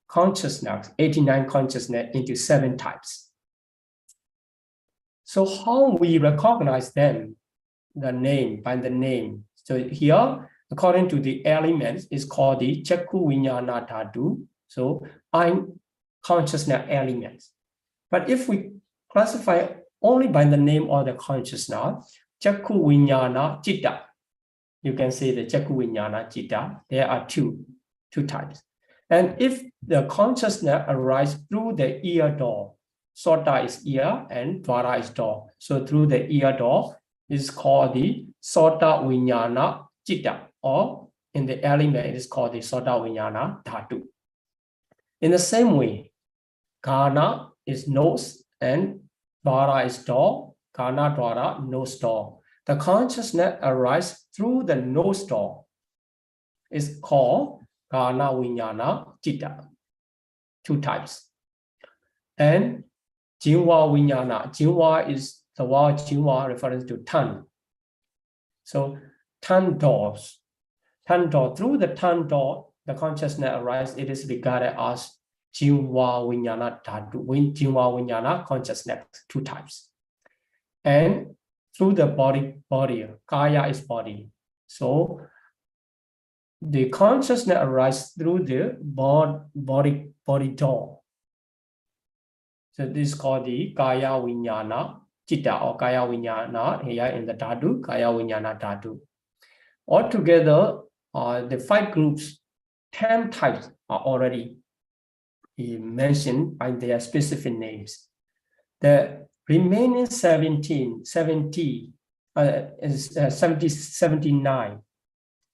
consciousness, 89 consciousness into 7 types. So how we recognize them, by the name. So here, according to the elements, is called the Chakku Viññāna Dhatu. So eye consciousness elements. But if we classify only by the name of the consciousness, Chakku Viññāna Citta, you can say the Chakku Viññāna Citta, there are two types. And if the consciousness arises through the ear door, Sota is ear and Dvara is door. So through the ear door is called the Sota Viññāna Citta, or in the element it is called the Sota Viññāna Dhatu. In the same way, Ghana is nose and Dvara is door, Ghana Dvara, nose door. The consciousness arises through the nose door is called Ghana Viññāna Citta, two types. And Jinva Viññāna, Jinva is the word Jinva referring to tongue. So tongue doors, tongue door, through the tongue door, the consciousness arises, it is regarded as Jinva Viññāna Dhatu, Jinva Viññāna consciousness, two types. And through the body, Kaya is body. So the consciousness arises through the body door. So this is called the Kaya Viññāna Citta, or Kaya Viññāna here in the Dhatu, Kaya Viññāna Dhatu. Altogether, the 5 groups, 10 types are already mentioned by their specific names. The remaining 79,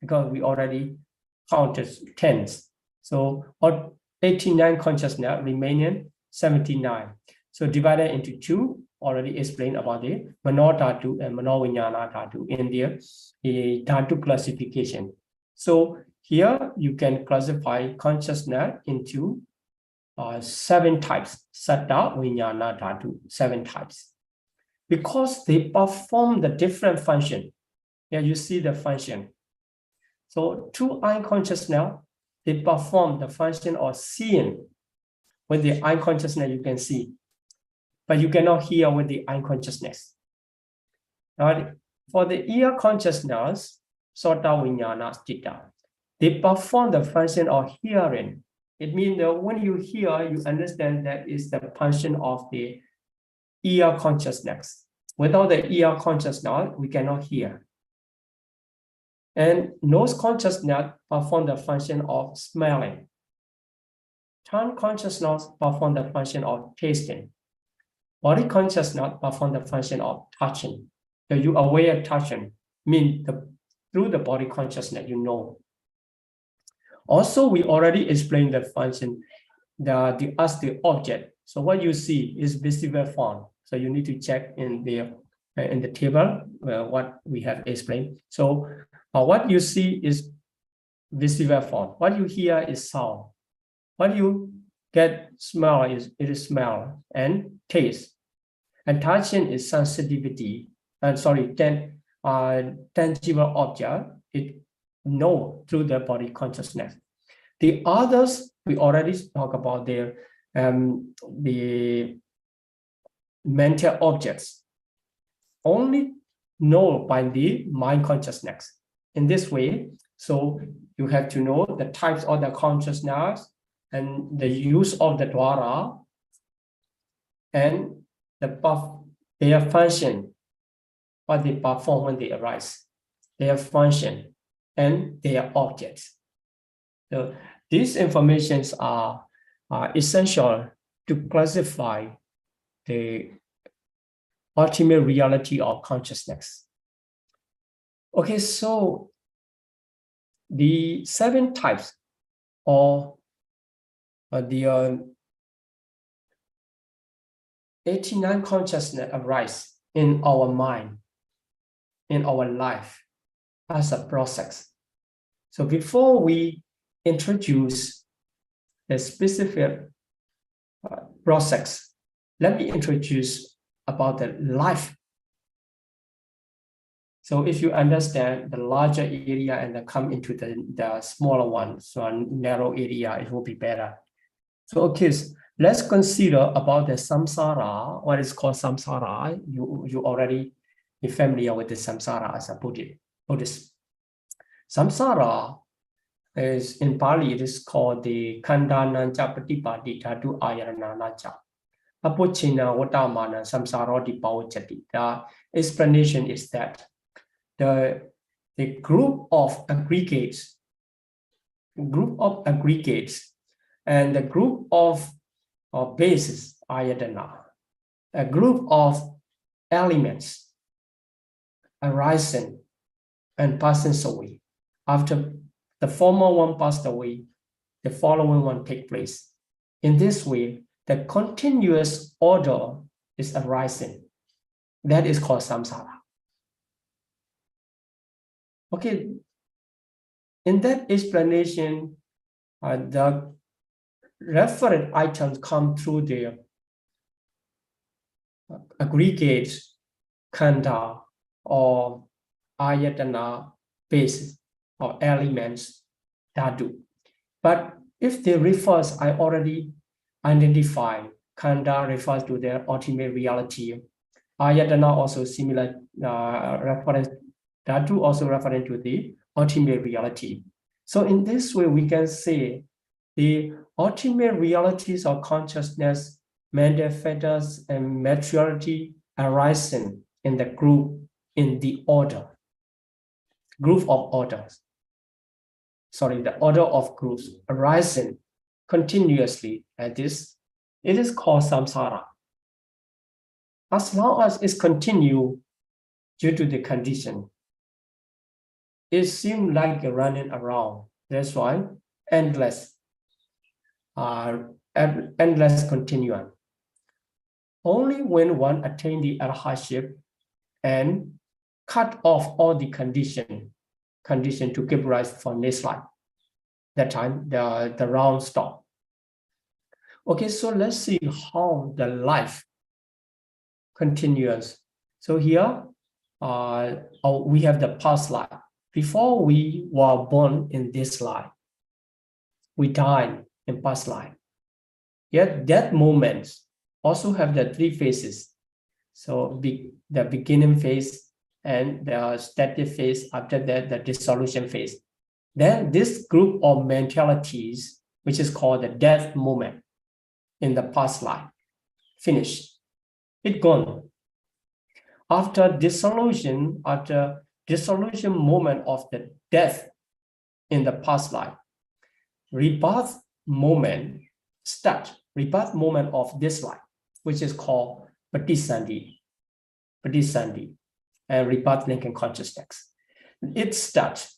because we already counted 10s. So 89 consciousness, remaining 79. So divided into 2, already explained about the Mano Dhatu and Mano Viññāna Dhatu in the Dhatu classification. So here you can classify consciousness into 7 types, Satta, Viññāna, Dhatu, 7 types. Because they perform the different function. Here you see the function. So 2 eye consciousness, they perform the function of seeing. With the eye consciousness, you can see, but you cannot hear with the eye consciousness. Now, for the ear consciousness, Sota Viññāna Citta, they perform the function of hearing. It means that when you hear, you understand that is the function of the ear consciousness. Without the ear consciousness, we cannot hear. And nose consciousness perform the function of smelling. Tongue consciousness perform the function of tasting. Body consciousness perform the function of touching. So you aware of touching, mean through the body consciousness, you know. Also, we already explained the function, as the object. So what you see is visible form. So you need to check in the table what we have explained. So what you see is visible form. What you hear is sound. What you get smell is smell and taste. And touching is sensitivity. And tangible object. It know through the body consciousness. The others we already talk about the mental objects. Only know by the mind consciousness. In this way, so you have to know the types of the consciousness and the use of the dvara and their function, what they perform when they arise, their function and their objects. So these informations are essential to classify the ultimate reality of consciousness. Okay, so the 7 types or the 89 consciousness arise in our mind, in our life as a process. So before we introduce the specific process, let me introduce about the life. So if you understand the larger area and then come into the smaller one, so a narrow area, it will be better. So okay, let's consider about the samsara, what is called samsara. You already be familiar with the samsara as a Buddhist. Samsara is in Pāļi, it is called the Khandananja Paṭipatti Dhatu Ayarananacha. Apuchina Vatamana Samsara Pāļi. The explanation is that the group of aggregates, and the group of bases, ayatana, a group of elements arising and passing away. After the former one passed away, the following one take place. In this way, the continuous order is arising. That is called samsara. Okay, in that explanation, the referent items come through the aggregates, khanda, or ayatana bases or elements dhatu. But if they refers, I already identified, khanda refers to their ultimate reality. Ayatana also similar reference, dhatu also referring to the ultimate reality. So in this way, we can say the ultimate realities of consciousness, mental fetters, and maturity arising in the group, in the order, group of orders. Sorry, the order of groups arising continuously at this, it is called samsara. As long as it's continue due to the condition, it seems like running around. That's why endless continuum. Only when one attain the arhatship and cut off all the condition to give rise for next life, that time the round stop. Okay, so let's see how the life continues. So here we have the past life. Before we were born in this life, we died in past life. Yet that moment also have the three phases. So the beginning phase and the static phase, after that the dissolution phase. Then this group of mentalities, which is called the death moment in the past life, finished. It gone. After dissolution moment of the death in the past life, rebirth moment start, rebirth moment of this life, which is called Paṭisandhi, and rebirth linking consciousness. It starts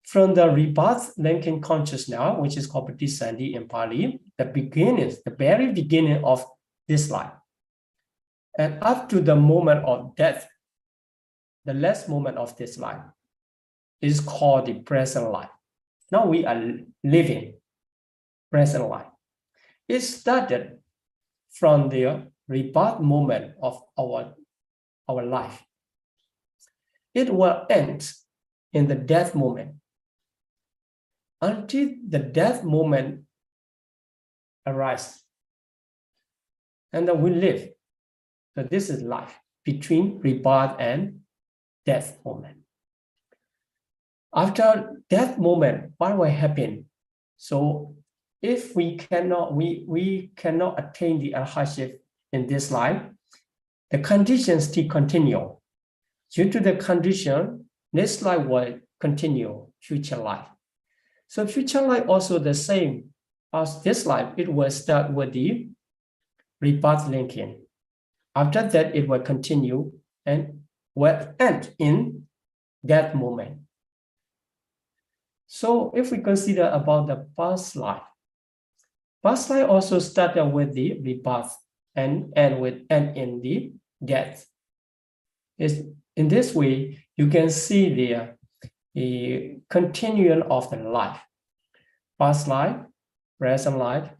from the rebirth linking consciousness, which is called Paṭisandhi in Pāļi, the very beginning of this life. And up to the moment of death, the last moment of this life is called the present life. Now we are living present life. It started from the rebirth moment of our life. It will end in the death moment. Until the death moment arises. And then we live. So this is life between rebirth and death moment. After death moment, what will happen? So if we cannot attain the arhatship in this life, the conditions still continue. Due to the condition, next life will continue, future life. So future life also the same as this life. It will start with the rebirth linking. After that, it will continue and will end in that moment. So if we consider about the past life also started with the rebirth and end in the death. In this way, you can see the continuum of the life. Past life, present life,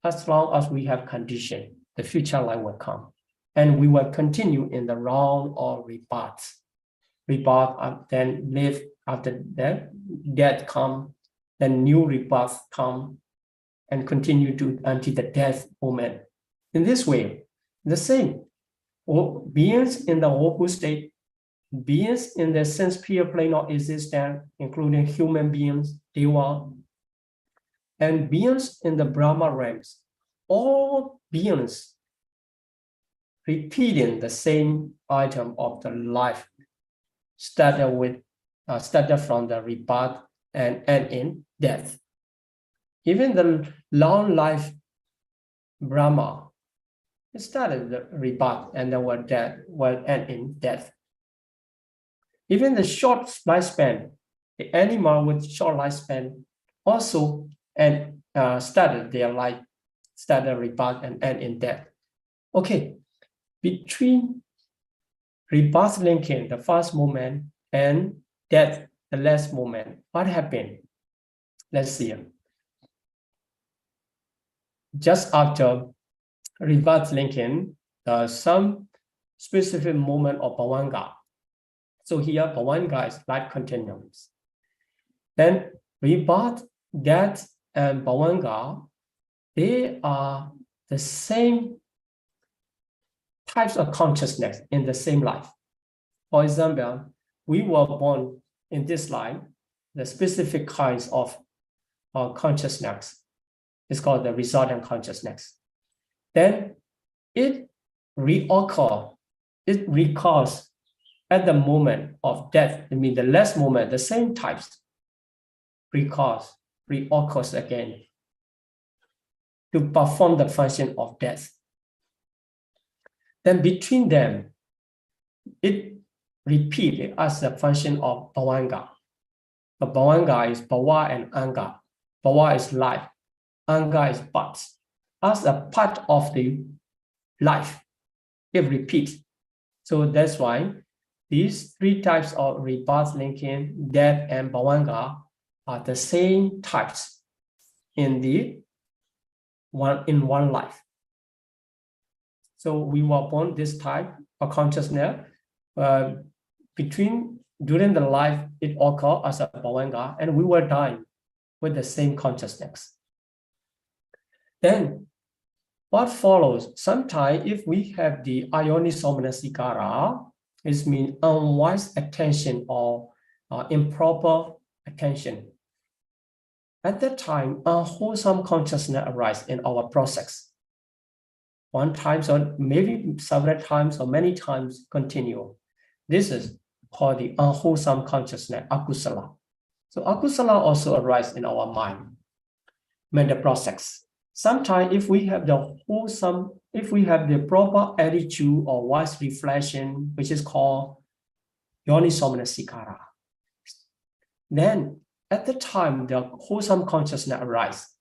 as long as we have condition, the future life will come. And we will continue in the round of rebirth. Rebirth, then live after that, death come, then new rebirth come, and continue to until the death moment. In this way, the same. Beings in the awful state, beings in the sense-pure plane of existence, including human beings, Deva, and beings in the Brahma realms, all beings repeating the same item of the life, started from the rebirth and end in death. Even the long life Brahma, it started the rebirth and then will end in death. Even the short lifespan, the animal with short lifespan also started their life, started rebirth and end in death. Okay, between rebirth linking, the first moment, and death, the last moment, what happened? Let's see. Just after rebirth linking, some specific moment of Bhavanga. So here, Bhavanga is life continuums. Then rebirth, death, and Bhavanga, they are the same types of consciousness in the same life. For example, we were born in this life, the specific kinds of consciousness is called the resultant consciousness. Then it recurs at the moment of death. I mean, the last moment, the same types reoccurs again to perform the function of death. Then between them, it repeats as a function of Bhavanga. The Bhavanga is Bhava and Anga. Bhava is life. Anga is birth. As a part of the life, it repeats. So that's why these three types of rebirth linking, death, and Bhavanga are the same types in one life. So we were born this type of consciousness. During the life, it occurs as a Bhavanga, and we will die with the same consciousness. Then, what follows? Sometimes, if we have the ayonisomanesikara, it means unwise attention or improper attention. At that time, unwholesome consciousness arises in our process. One time, or maybe several times, or many times continue. This is called the unwholesome consciousness, akusala. So akusala also arises in our mind, mental process. Sometimes if we have the proper attitude or wise reflection, which is called yonisomanesikara, then at the time the wholesome consciousness arises.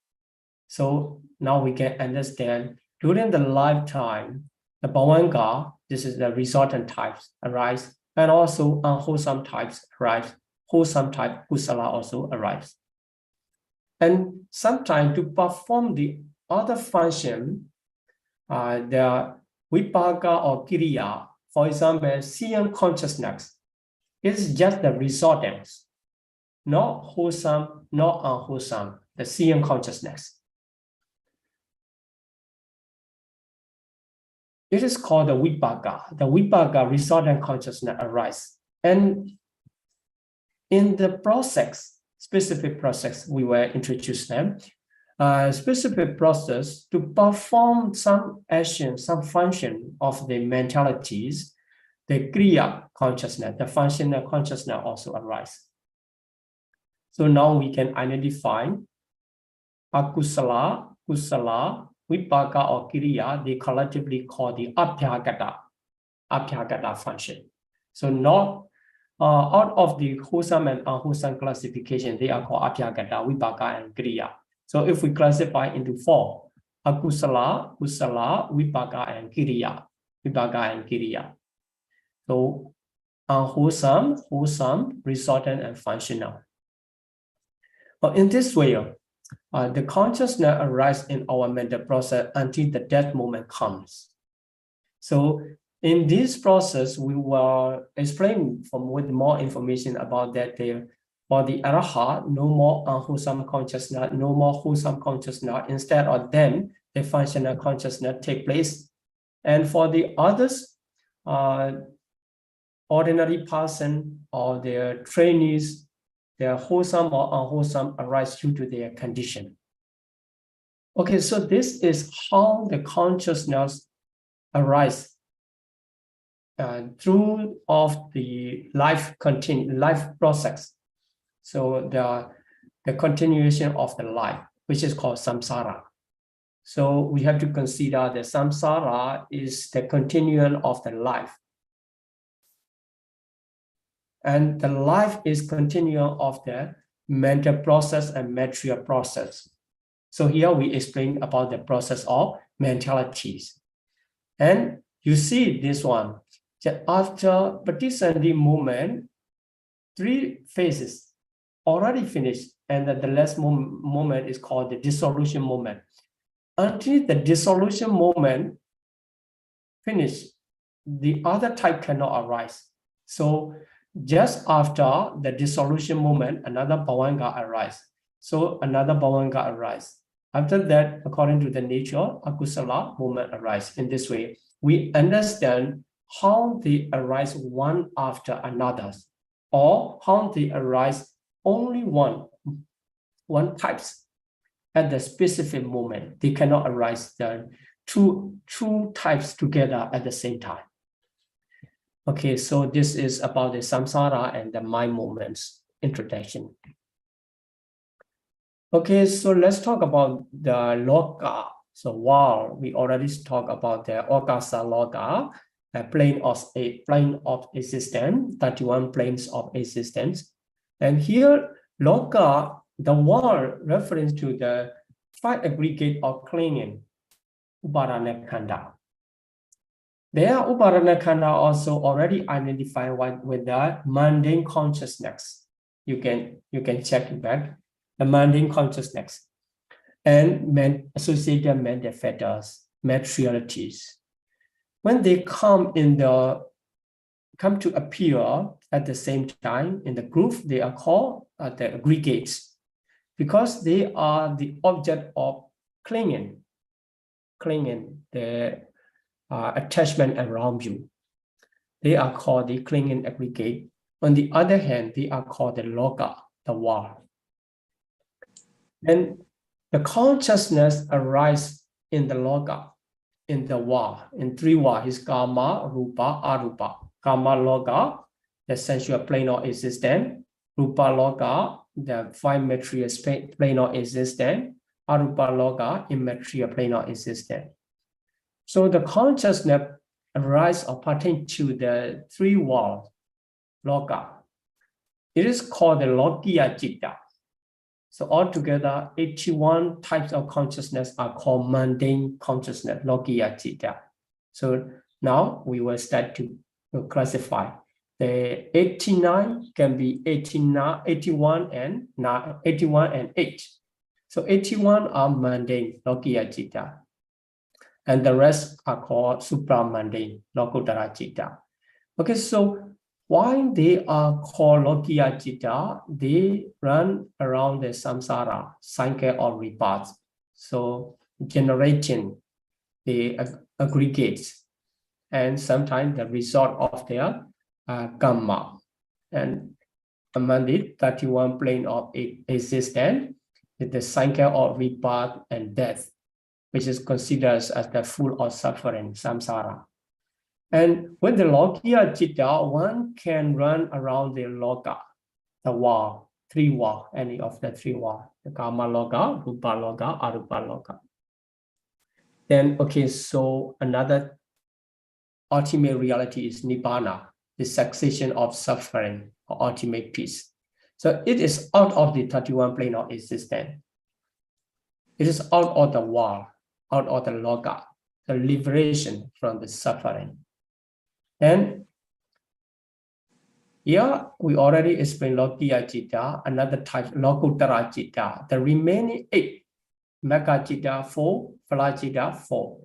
So now we can understand during the lifetime, the Bhavanga, this is the resultant types arise, and also unwholesome types arise. Wholesome type kusala also arrives. And sometimes to perform the other function, the vipaka or kiriya, for example, seeing consciousness, is just the resultants, not wholesome, not unwholesome, the seeing consciousness. It is called the vipaka. The vipaka resultant consciousness arises. And in the process, specific process, we will introduce them. Specific process to perform some action, some function of the mentalities, the kriya consciousness, the functional consciousness also arises. So now we can identify akusala, kusala, vipaka or kiriya, they collectively call the abhyagata function. So not out of the wholesome and unwholesome classification, they are called abhyagata, vipaka, and kiriya. So if we classify into four, akusala, kusala, vipaka, and kiriya, So unwholesome, wholesome, resultant, and functional. In this way, the consciousness arises in our mental process until the death moment comes. So in this process, we will explain with more information about that there. For the Arahat, no more unwholesome consciousness, no more wholesome consciousness. Instead of them, the functional consciousness take place. And for the others, ordinary person or their trainees, their wholesome or unwholesome, arise due to their condition. Okay, so this is how the consciousness arises through of the life process. So the continuation of the life, which is called samsara. So we have to consider the samsara is the continuum of the life. And the life is continuum of the mental process and material process. So here we explain about the process of mentalities. And you see this one, that after Paṭivedha movement, 3 phases already finished, and that the last moment is called the dissolution moment. Until the dissolution moment finished, the other type cannot arise. So just after the dissolution moment, another bhavanga arises. So another bhavanga arises. After that, according to the nature, akusala movement arises. In this way, we understand how they arise one after another, or how they arise only one types at the specific moment. They cannot arise the two types together at the same time. Okay, so this is about the samsara and the mind movements introduction. Okay, so let's talk about the loka. So while we already talked about the okasa loka, a plane of existence, 31 planes of existence. And here, loka, the world reference to the 5 aggregate of clinging, uparana khanda. There, uparana khanda also already identified with the mundane consciousness. You can check it back. The mundane consciousness and associated mental fetters, materialities. When they come to appear at the same time in the group, they are called the aggregates, because they are the object of clinging, the attachment around you. They are called the clinging aggregate. On the other hand, they are called the loka, the wall. And the consciousness arises in the loka, in the wall, in 3 wall, is kama, rupa, arupa. Kama loka, the sensual plane of existence. Rupa loka, the 5 material plane of existence. Arupa loka, immaterial plane of existence. So the consciousness arises or pertain to the 3 walls, loka. It is called the lokiya citta. So altogether, 81 types of consciousness are called mundane consciousness, lokiya citta. So now we will start to classify. The 89 can be 81 and 8. So 81 are mundane, lokiya citta. And the rest are called supramundane, lokuttara citta. Okay, so why they are called lokiya citta? They run around the samsara, cycle of rebirth. So generating the aggregates, and sometimes the result of their karma. And among the 31 plane of existence, the cycle of rebirth and death, which is considered as the full of suffering, samsara. And with the lokiya citta, one can run around the loka, the wall, 3 wall, any of the 3 wall, the kama loka, rupa loka, arupa loka. Then, okay, so another ultimate reality is nibbana, the cessation of suffering, or ultimate peace. So it is out of the 31 plane of existence. It is out of the wall, out of the loka, the liberation from the suffering. And here we already explained lokiya citta, another type, lokuttara citta. The remaining 8, magga citta 4, phala citta 4.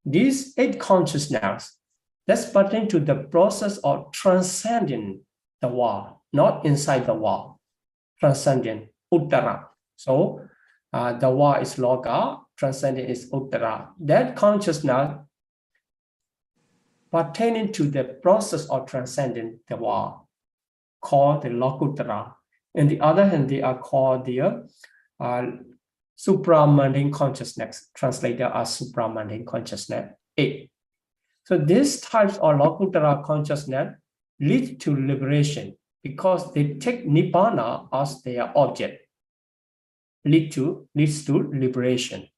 These 8 consciousness, that's pertain to the process of transcending the wall, not inside the wall, transcending, uttara. So the wall is loka, transcending is uttara. That consciousness pertaining to the process of transcending the world, called the Lokuttara. On the other hand, they are called the supramundane consciousness, translated as supramundane consciousness 8. So these types of Lokuttara consciousness lead to liberation because they take Nibbana as their object. Leads to liberation.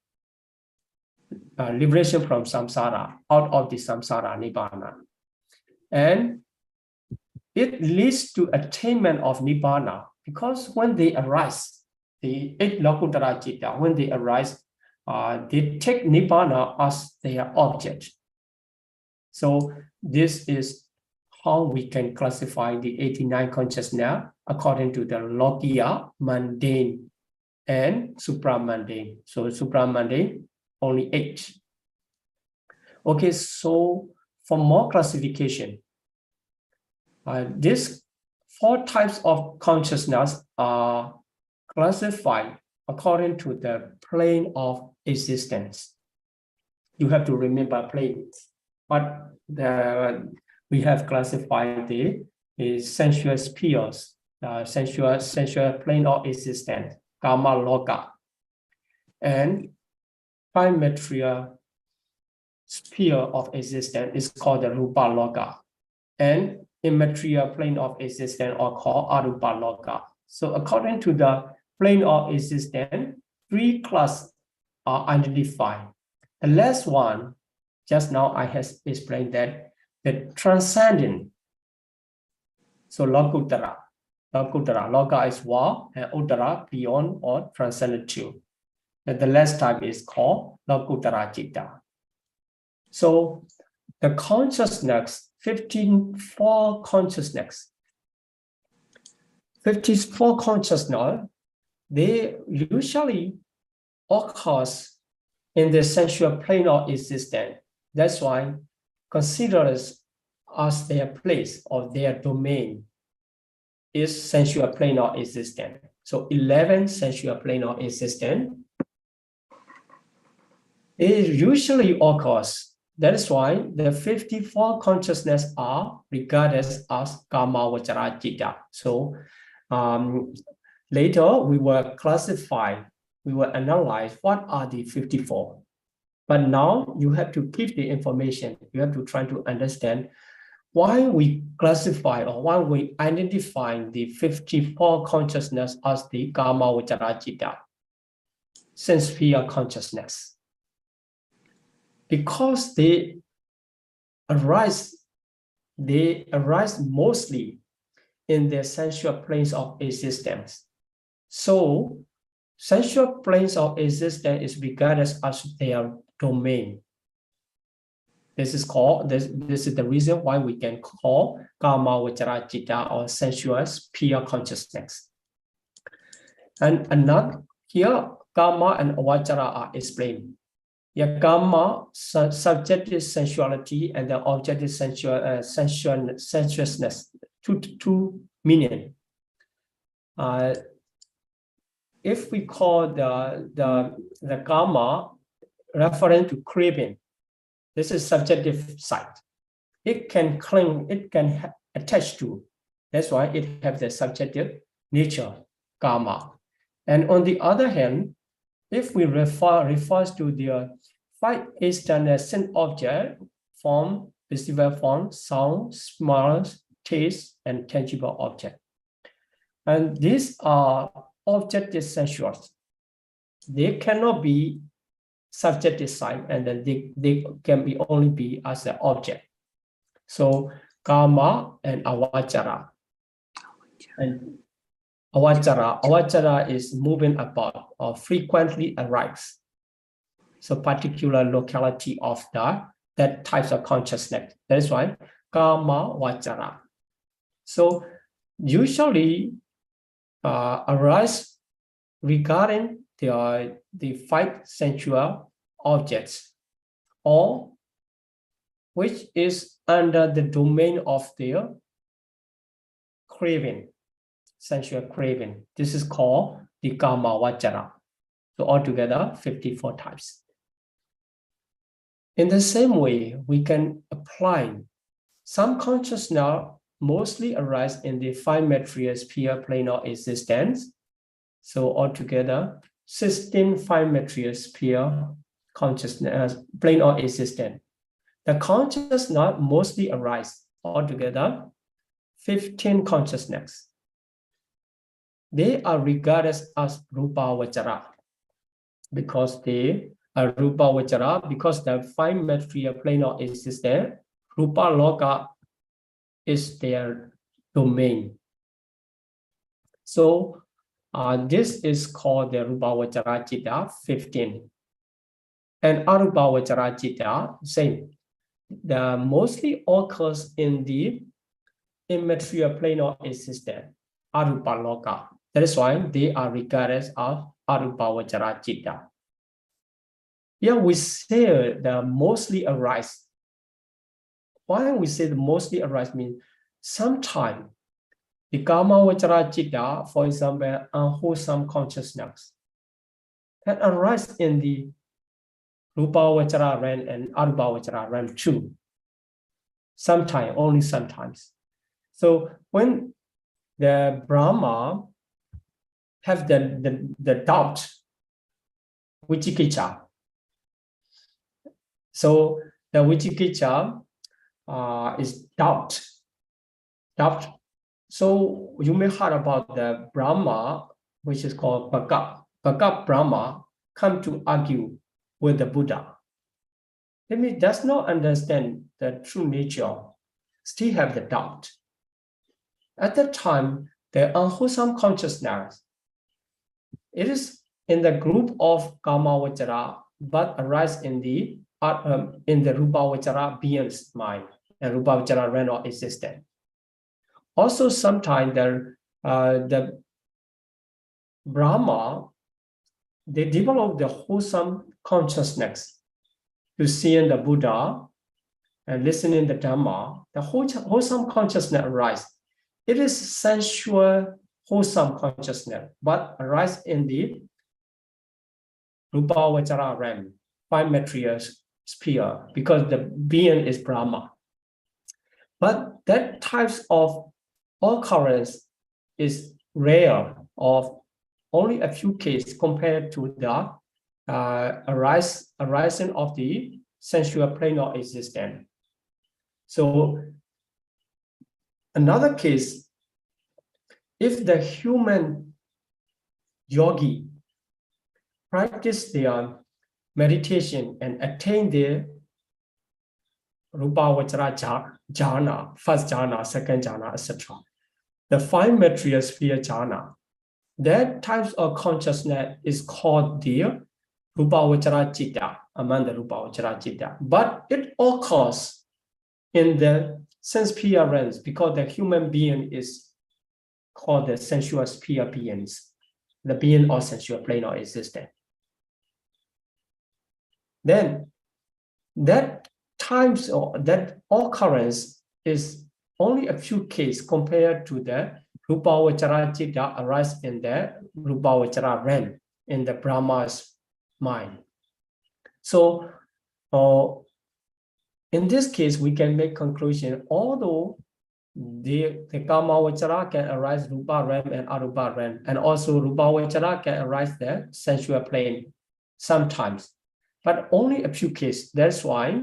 Liberation from samsara, out of the samsara Nibbana. And it leads to attainment of Nibbana because when they arise, the 8 Lokuttara Citta, when they arise, they take Nibbana as their object. So this is how we can classify the 89 consciousness according to the Lokiya, mundane, and supramundane. So supramundane, only 8. Okay, so for more classification, these 4 types of consciousness are classified according to the plane of existence. You have to remember planes, but we have classified the sensual spheres, sensual plane of existence, Kama Loka, and 5 material sphere of existence is called the Rupa Loka, and immaterial plane of existence are called Arupa Loka. So according to the plane of existence, 3 classes are identified. The last one, just now I have explained that the transcendent, so Lokuttara, Loka is world, and Uttara beyond or transcendent to. And the last type is called Lokuttara Citta. So the consciousness, 54 consciousness, they usually occurs in the sensual plane of existence. That's why considered as their place or their domain is sensual plane of existence. So 11 sensual plane of existence, it usually occurs. That is why the 54 consciousness are regarded as Kama Vachara Citta. So later we will classify, we will analyze what are the 54. But now you have to keep the information. You have to try to understand why we classify or why we identify the 54 consciousness as the Kama Vachara Citta, sense sphere consciousness. Because they arise mostly in the sensual planes of existence. So sensual planes of existence is regarded as their domain. This is the reason why we can call Kama Vachara Citta or sensual sphere consciousness. And another here, Kama and Vachara are explained. Yeah, Kama, subjective sensuality, and the objective sensuousness, two meaning. If we call the Kama referring to craving, this is subjective side. It can cling, it can attach to. That's why it has the subjective nature, Kama. And on the other hand, if we refers to the 5 external sense object, form, visible form, sound, smell, taste, and tangible object. And these are objective sensuals. They cannot be subjective side, and then they can be only be as an object. So Kama and Avachara. And Avachara is moving about or frequently arise. So particular locality of that types of consciousness. That is why Kama Vachara. So usually arise regarding the 5 sensual objects, or which is under the domain of their craving, sensual craving. This is called the Kama Vachara. So altogether 54 types. In the same way, we can apply some consciousness mostly arise in the 5 material sphere plane of existence. So altogether, 16 5 material sphere consciousness plane of existence. The consciousness mostly arise altogether 15 consciousness. They are regarded as rupa vachara because they are rupa vachara because the 5 material plane of existence, rupa loka is their domain. So this is called the rupa vachara citta 15. And arupa vachara citta, same. The mostly occurs in the immaterial plane of existence, arupa loka. That is why they are regarded as arupa vachara citta. Here we say the mostly arise. Why we say the mostly arise means sometimes the kama vachara citta, for example, unwholesome consciousness, that arise in the rupa vachara realm and arupa vachara realm too. Sometimes, only sometimes. So when the Brahma have the doubt, vichikicha. So the vichikicha is doubt. So you may heard about the Brahma, which is called Bhagat Brahma, come to argue with the Buddha. That means does not understand the true nature, still have the doubt. At that time, the unwholesome consciousness, it is in the group of kama vachara, but arise in the rupa vachara being's mind and rupa vachara realm of existence. Also, sometimes the Brahma, they develop the wholesome consciousness to seeing the Buddha and listening the Dhamma. The wholesome consciousness arise. It is sensual wholesome consciousness, but arise in the rupa vachara realm, 5 material sphere, because the being is Brahma. But that types of occurrence is rare, of only a few cases compared to the arising of the sensual plane of existence. So another case, if the human yogi practice their meditation and attain their rupa vachara jhana, first jhana, second jhana, etc., the 5 material sphere jhana, that types of consciousness is called the rupa vachara citta, among the rupa vachara citta. But it occurs in the sense sphere realms because the human being is called the sensual sphere beings, the being or sensual plane of existence. Then that times or that occurrence is only a few cases compared to the rupa vachara citta arise in the rupa vachara realm in the Brahma's mind. So in this case, we can make conclusion, although the kama vachara can arise rupa realm and arupa realm, and also rupa vachara can arise the sensual plane sometimes, but only a few cases. That's why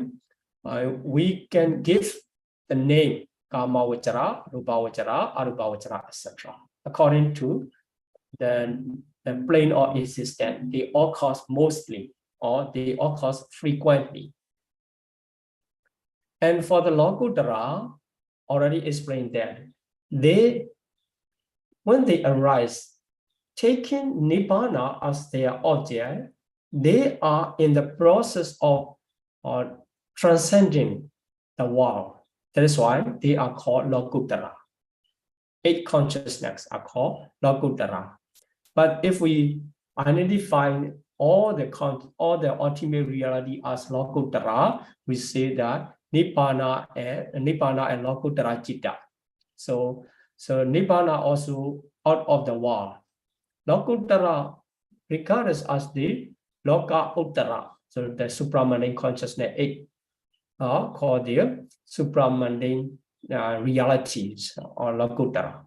we can give the name kama vachara, rupa vachara, arupa vachara, etc. according to the plane of existence. They occur mostly or they occur frequently. And for the Lokuttara, already explained that when they arise, taking Nibbana as their object, they are in the process of transcending the world. That is why they are called Lokuttara. 8 consciousness are called Lokuttara. But if we identify all the ultimate reality as Lokuttara, we say that Nibbana and Lokuttara Citta. So Nibbana also out of the world. Lokuttara regarded as the Loka Uttara, So the supramundane consciousness 8 are called the supramundane realities or Lakutara.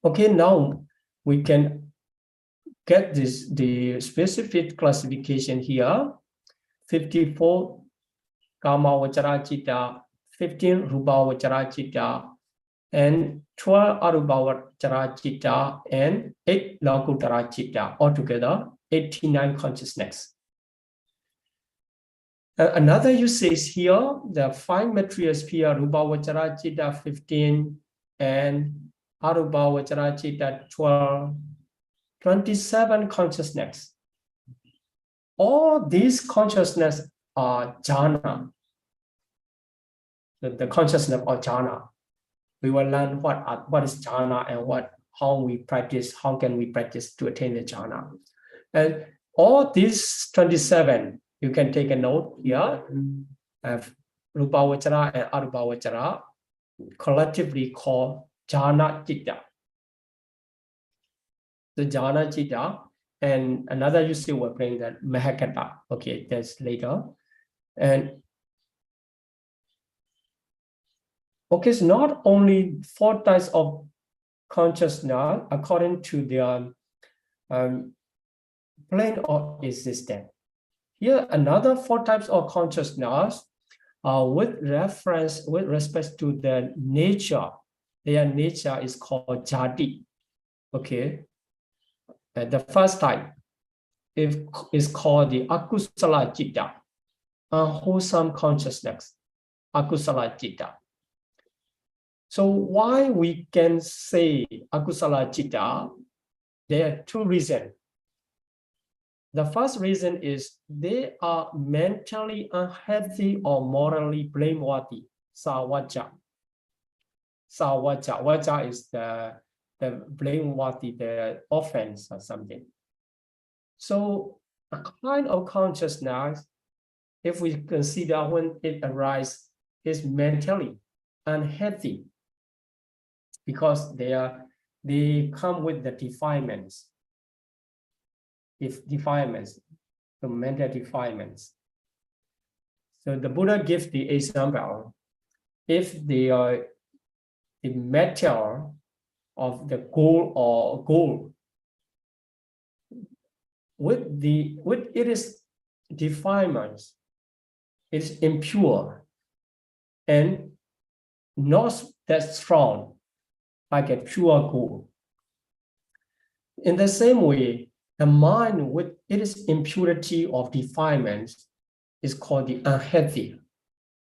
Okay, now we can get the specific classification here. 54 Kama Vachara Citta, 15 Rupa Vachara Citta, and 12 Arupa Vachara Citta, and 8 Lakutara Citta, altogether 89 consciousness. Another usage here, the 5 material sphere, Rupa Vachara Citta 15 and Arupa Vachara Citta 12, 27 consciousness. All these consciousness are jhana. The consciousness of jhana. We will learn what is jhana and how we practice, how can we practice to attain the jhana. And all these 27, you can take a note here. Rupa Vachara and Arupa Vachara collectively called jhana citta. The jhana citta, and another usage will bring that mahakata. Okay, that's later. And okay, so not only 4 types of consciousness according to their plane of existence. Here, another 4 types of consciousness with respect to the nature. Their nature is called jati. Okay. The first type is called the akusala citta, unwholesome consciousness, akusala citta. So why we can say akusala citta? There are 2 reasons. The first reason is they are mentally unhealthy or morally blameworthy. Sawaja. Sawaja. Waja is the blameworthy, the offense or something. So a kind of consciousness, if we consider when it arises, is mentally unhealthy because they come with the defilements. The mental defilements. So the Buddha gives the example: if the metal of the gold with its defilements, it's impure and not that strong like a pure gold. In the same way, the mind with its impurity of defilements is called the unhealthy,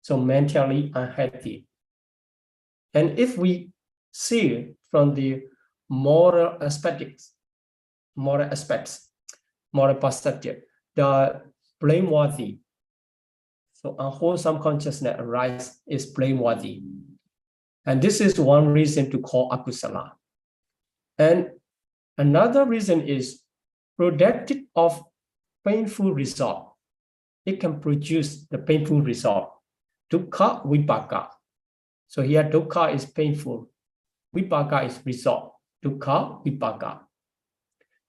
so mentally unhealthy. And if we see from the moral aspects, moral perspective, the blameworthy, so unwholesome consciousness arise is blameworthy. And this is one reason to call akusala. And another reason is productive of painful result. It can produce the painful result. Dukkha vipaka. So here dukkha is painful. Vipaka is result. Dukkha vipaka.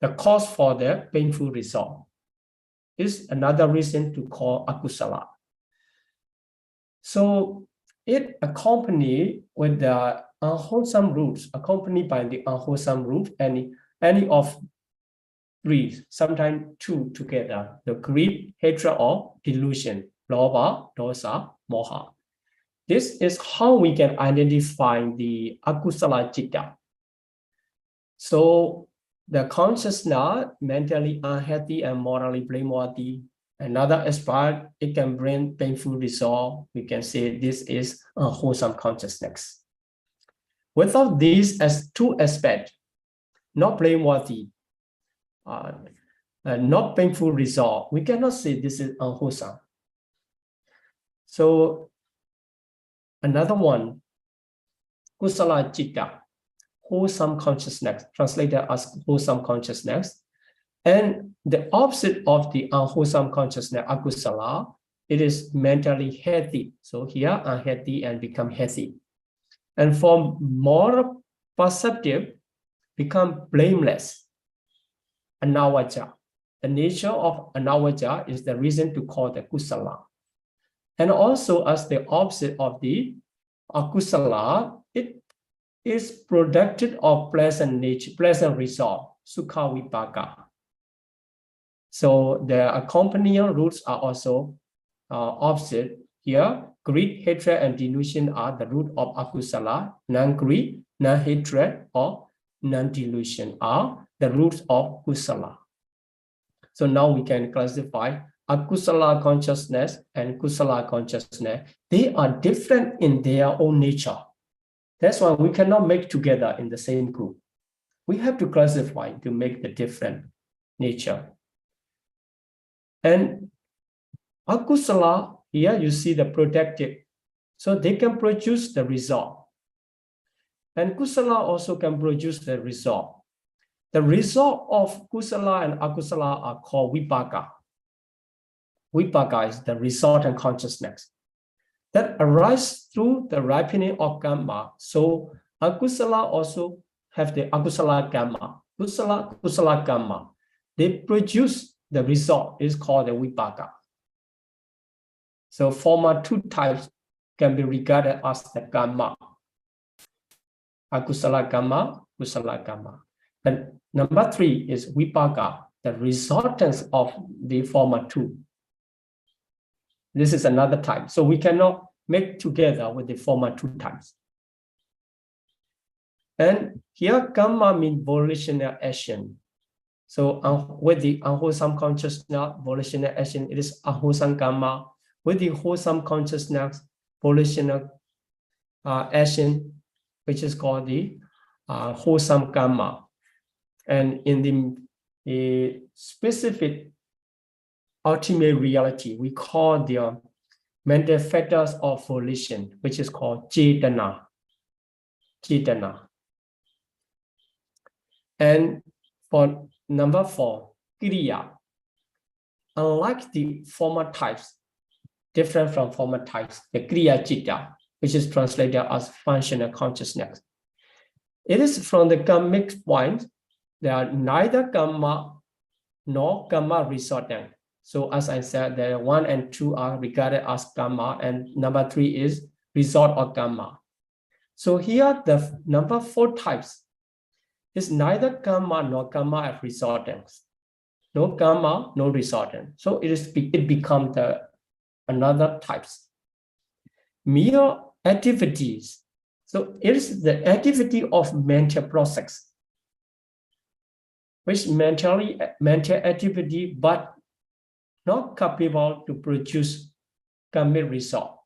The cause for the painful result is another reason to call akusala. So it accompanied with the unwholesome roots, accompanied by the unwholesome root, any of 3, sometimes 2 together, the greed, hatred, or delusion, lobha, dosa, moha. This is how we can identify the akusala citta. So the consciousness mentally unhealthy and morally blameworthy. Another aspect, it can bring painful result. We can say this is unwholesome consciousness. Without these as 2 aspects, not blameworthy, not painful result, we cannot say this is unwholesome. So another one, kusala citta, wholesome consciousness, translated as wholesome consciousness. And the opposite of the unwholesome consciousness, akusala, it is mentally healthy. So here, unhealthy and become healthy. And for moral perceptive, become blameless, anawaja. the nature of anavaja is the reason to call the kusala. And also as the opposite of the akusala, it is productive of pleasant nature, pleasant result, sukha vipaka. So the accompanying roots are also opposite. Here, greed, hatred, and delusion are the root of akusala. Non-greed, non-hatred, or non-delusion are the roots of kusala. So now we can classify akusala consciousness and kusala consciousness. They are different in their own nature. That's why we cannot make together in the same group. We have to classify to make the different nature. And akusala, here you see the protective. So they can produce the result. And kusala also can produce the result. The result of kusala and akusala are called vipaka. Vipaka is the resultant consciousness that arises through the ripening of karma. So akusala also have the akusala karma, kusala karma. They produce the result is called the vipaka. So former two types can be regarded as the karma. Akusala karma, kusala karma. And number three is vipaka, the resultants of the former two. This is another type. So we cannot make together with the former two types. And here karma means volitional action. So with the unwholesome consciousness, volitional action, it is unwholesome karma. With the wholesome consciousness, volitional action, which is called the wholesome karma. And in the specific ultimate reality, we call the mental factors of volition, which is called Citta. And for number four, kriya. Unlike the former types, different from former types, the kriya citta, which is translated as functional consciousness. It is from the karmic point, there are neither karma nor karma resultant. So as I said, the 1 and 2 are regarded as karma, and number 3 is result of karma. So here the number 4 types is neither karma nor karma as resultants. No karma, no resultant. So it becomes the another types. Mere activities. So it is the activity of mental process, which mental activity, but not capable to produce karmic result.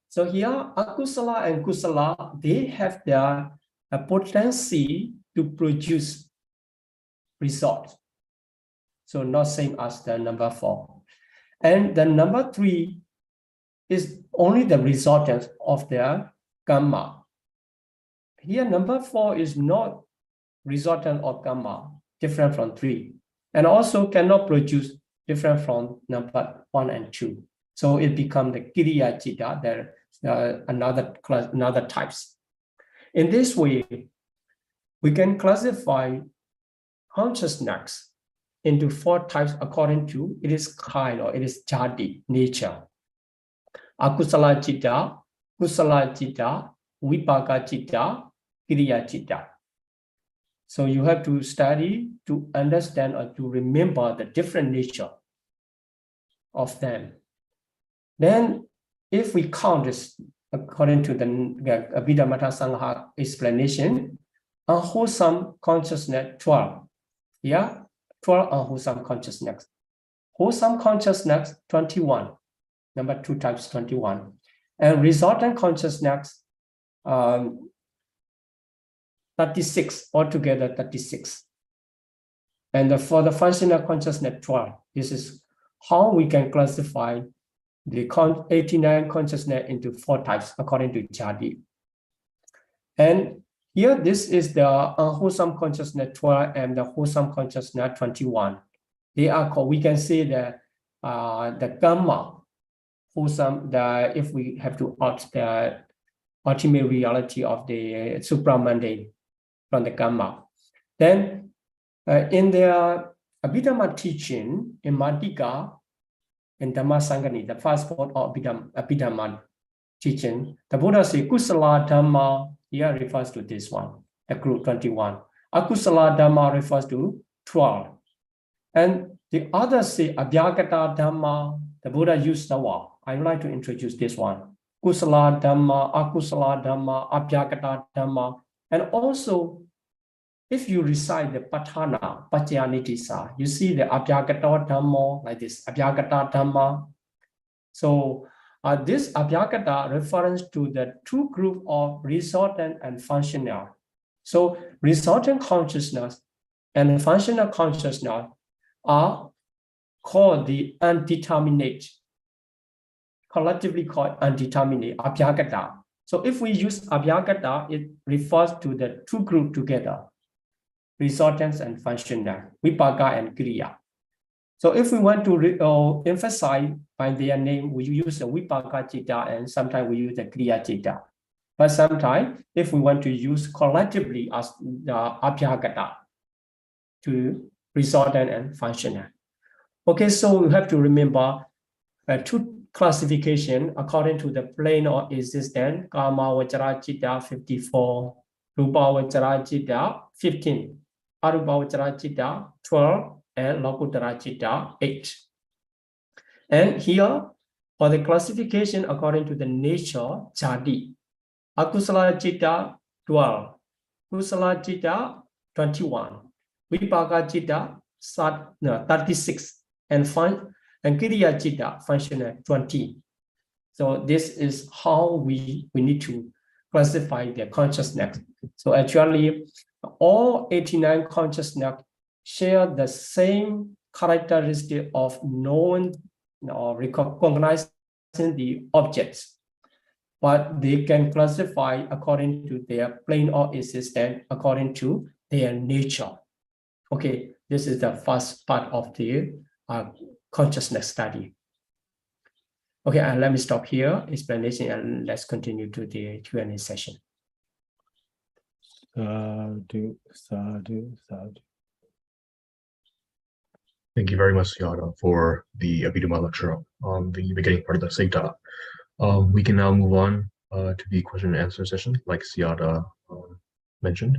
So here, akusala and kusala, they have their potency to produce result. So not same as the number 4. And the number 3 is only the resultant of their karma. Here, number 4 is not resultant of karma, different from 3, and also cannot produce different from number 1 and 2. So it becomes the kriya citta, another types. In this way, we can classify consciousness into 4 types according to its kind or its jati, nature. Akusala citta, kusala citta, vipaka citta, kriya citta. So you have to study to understand or to remember the different nature of them. Then if we count this according to the Abhidhamma Sangha explanation, unwholesome consciousness 12. Yeah, 12 unwholesome consciousness. Wholesome consciousness 21. Number 2 types 21. And resultant consciousness 36, altogether 36. And for the functional consciousness 12. This is how we can classify the 89 consciousness into 4 types according to jati. And here, this is the unwholesome consciousness 12 and the wholesome consciousness 21. They are called, we can say the karma, wholesome, if we have to opt the ultimate reality of the supramundane from the karma. Then in their Abhidhamma teaching in Madhika and Dhammasangani, the first part of Abhidhamma teaching, the Buddha says Kusala Dhamma, here refers to this one, the group 21. Akusala Dhamma refers to 12. And the others say Abhyagata Dhamma, the Buddha used the word. I would like to introduce this one. Kusala Dhamma, Akusala Dhamma, Abhyagata Dhamma. And also, if you recite the Patthana, Paccaya-nittisa, you see the Abhyagata Dhamma like this, Abhyagata Dhamma. So this Abhyagata refers to the two groups of resultant and functional. So resultant consciousness and functional consciousness are called the undeterminate, collectively called undeterminate, Abhyagata. So if we use Abhyagata, it refers to the two groups together, resultants and functional, Vipaka and Kriya. So if we want to emphasize by their name, we use the Vipaka Citta and sometimes we use the Kriya Citta. But sometimes if we want to use collectively as the Abhyagata to resultant and functional. Okay, so we have to remember two classification according to the plane of existence, Kama Vajra Citta 54, Rupa Vajra Citta 15, Arupa Vajra Citta 12, and Lokuttara Citta 8. And here, for the classification according to the nature, Jadi, Akusala Citta 12, Kusala Citta 21, Vipaka Citta 36, and Kriya Citta functional 20. So this is how we need to classify the consciousness. So actually, all 89 consciousness share the same characteristic of knowing or recognizing the objects, but they can classify according to their plane of existence, according to their nature. Okay, this is the first part of the consciousness study. Okay, and let me stop here, explanation, and let's continue to the Q&A session. Sadhu, sadhu, sadhu. Thank you very much, Citta, for the Abhidhamma lecture on the beginning part of the Citta. We can now move on to the question and answer session, like Citta mentioned.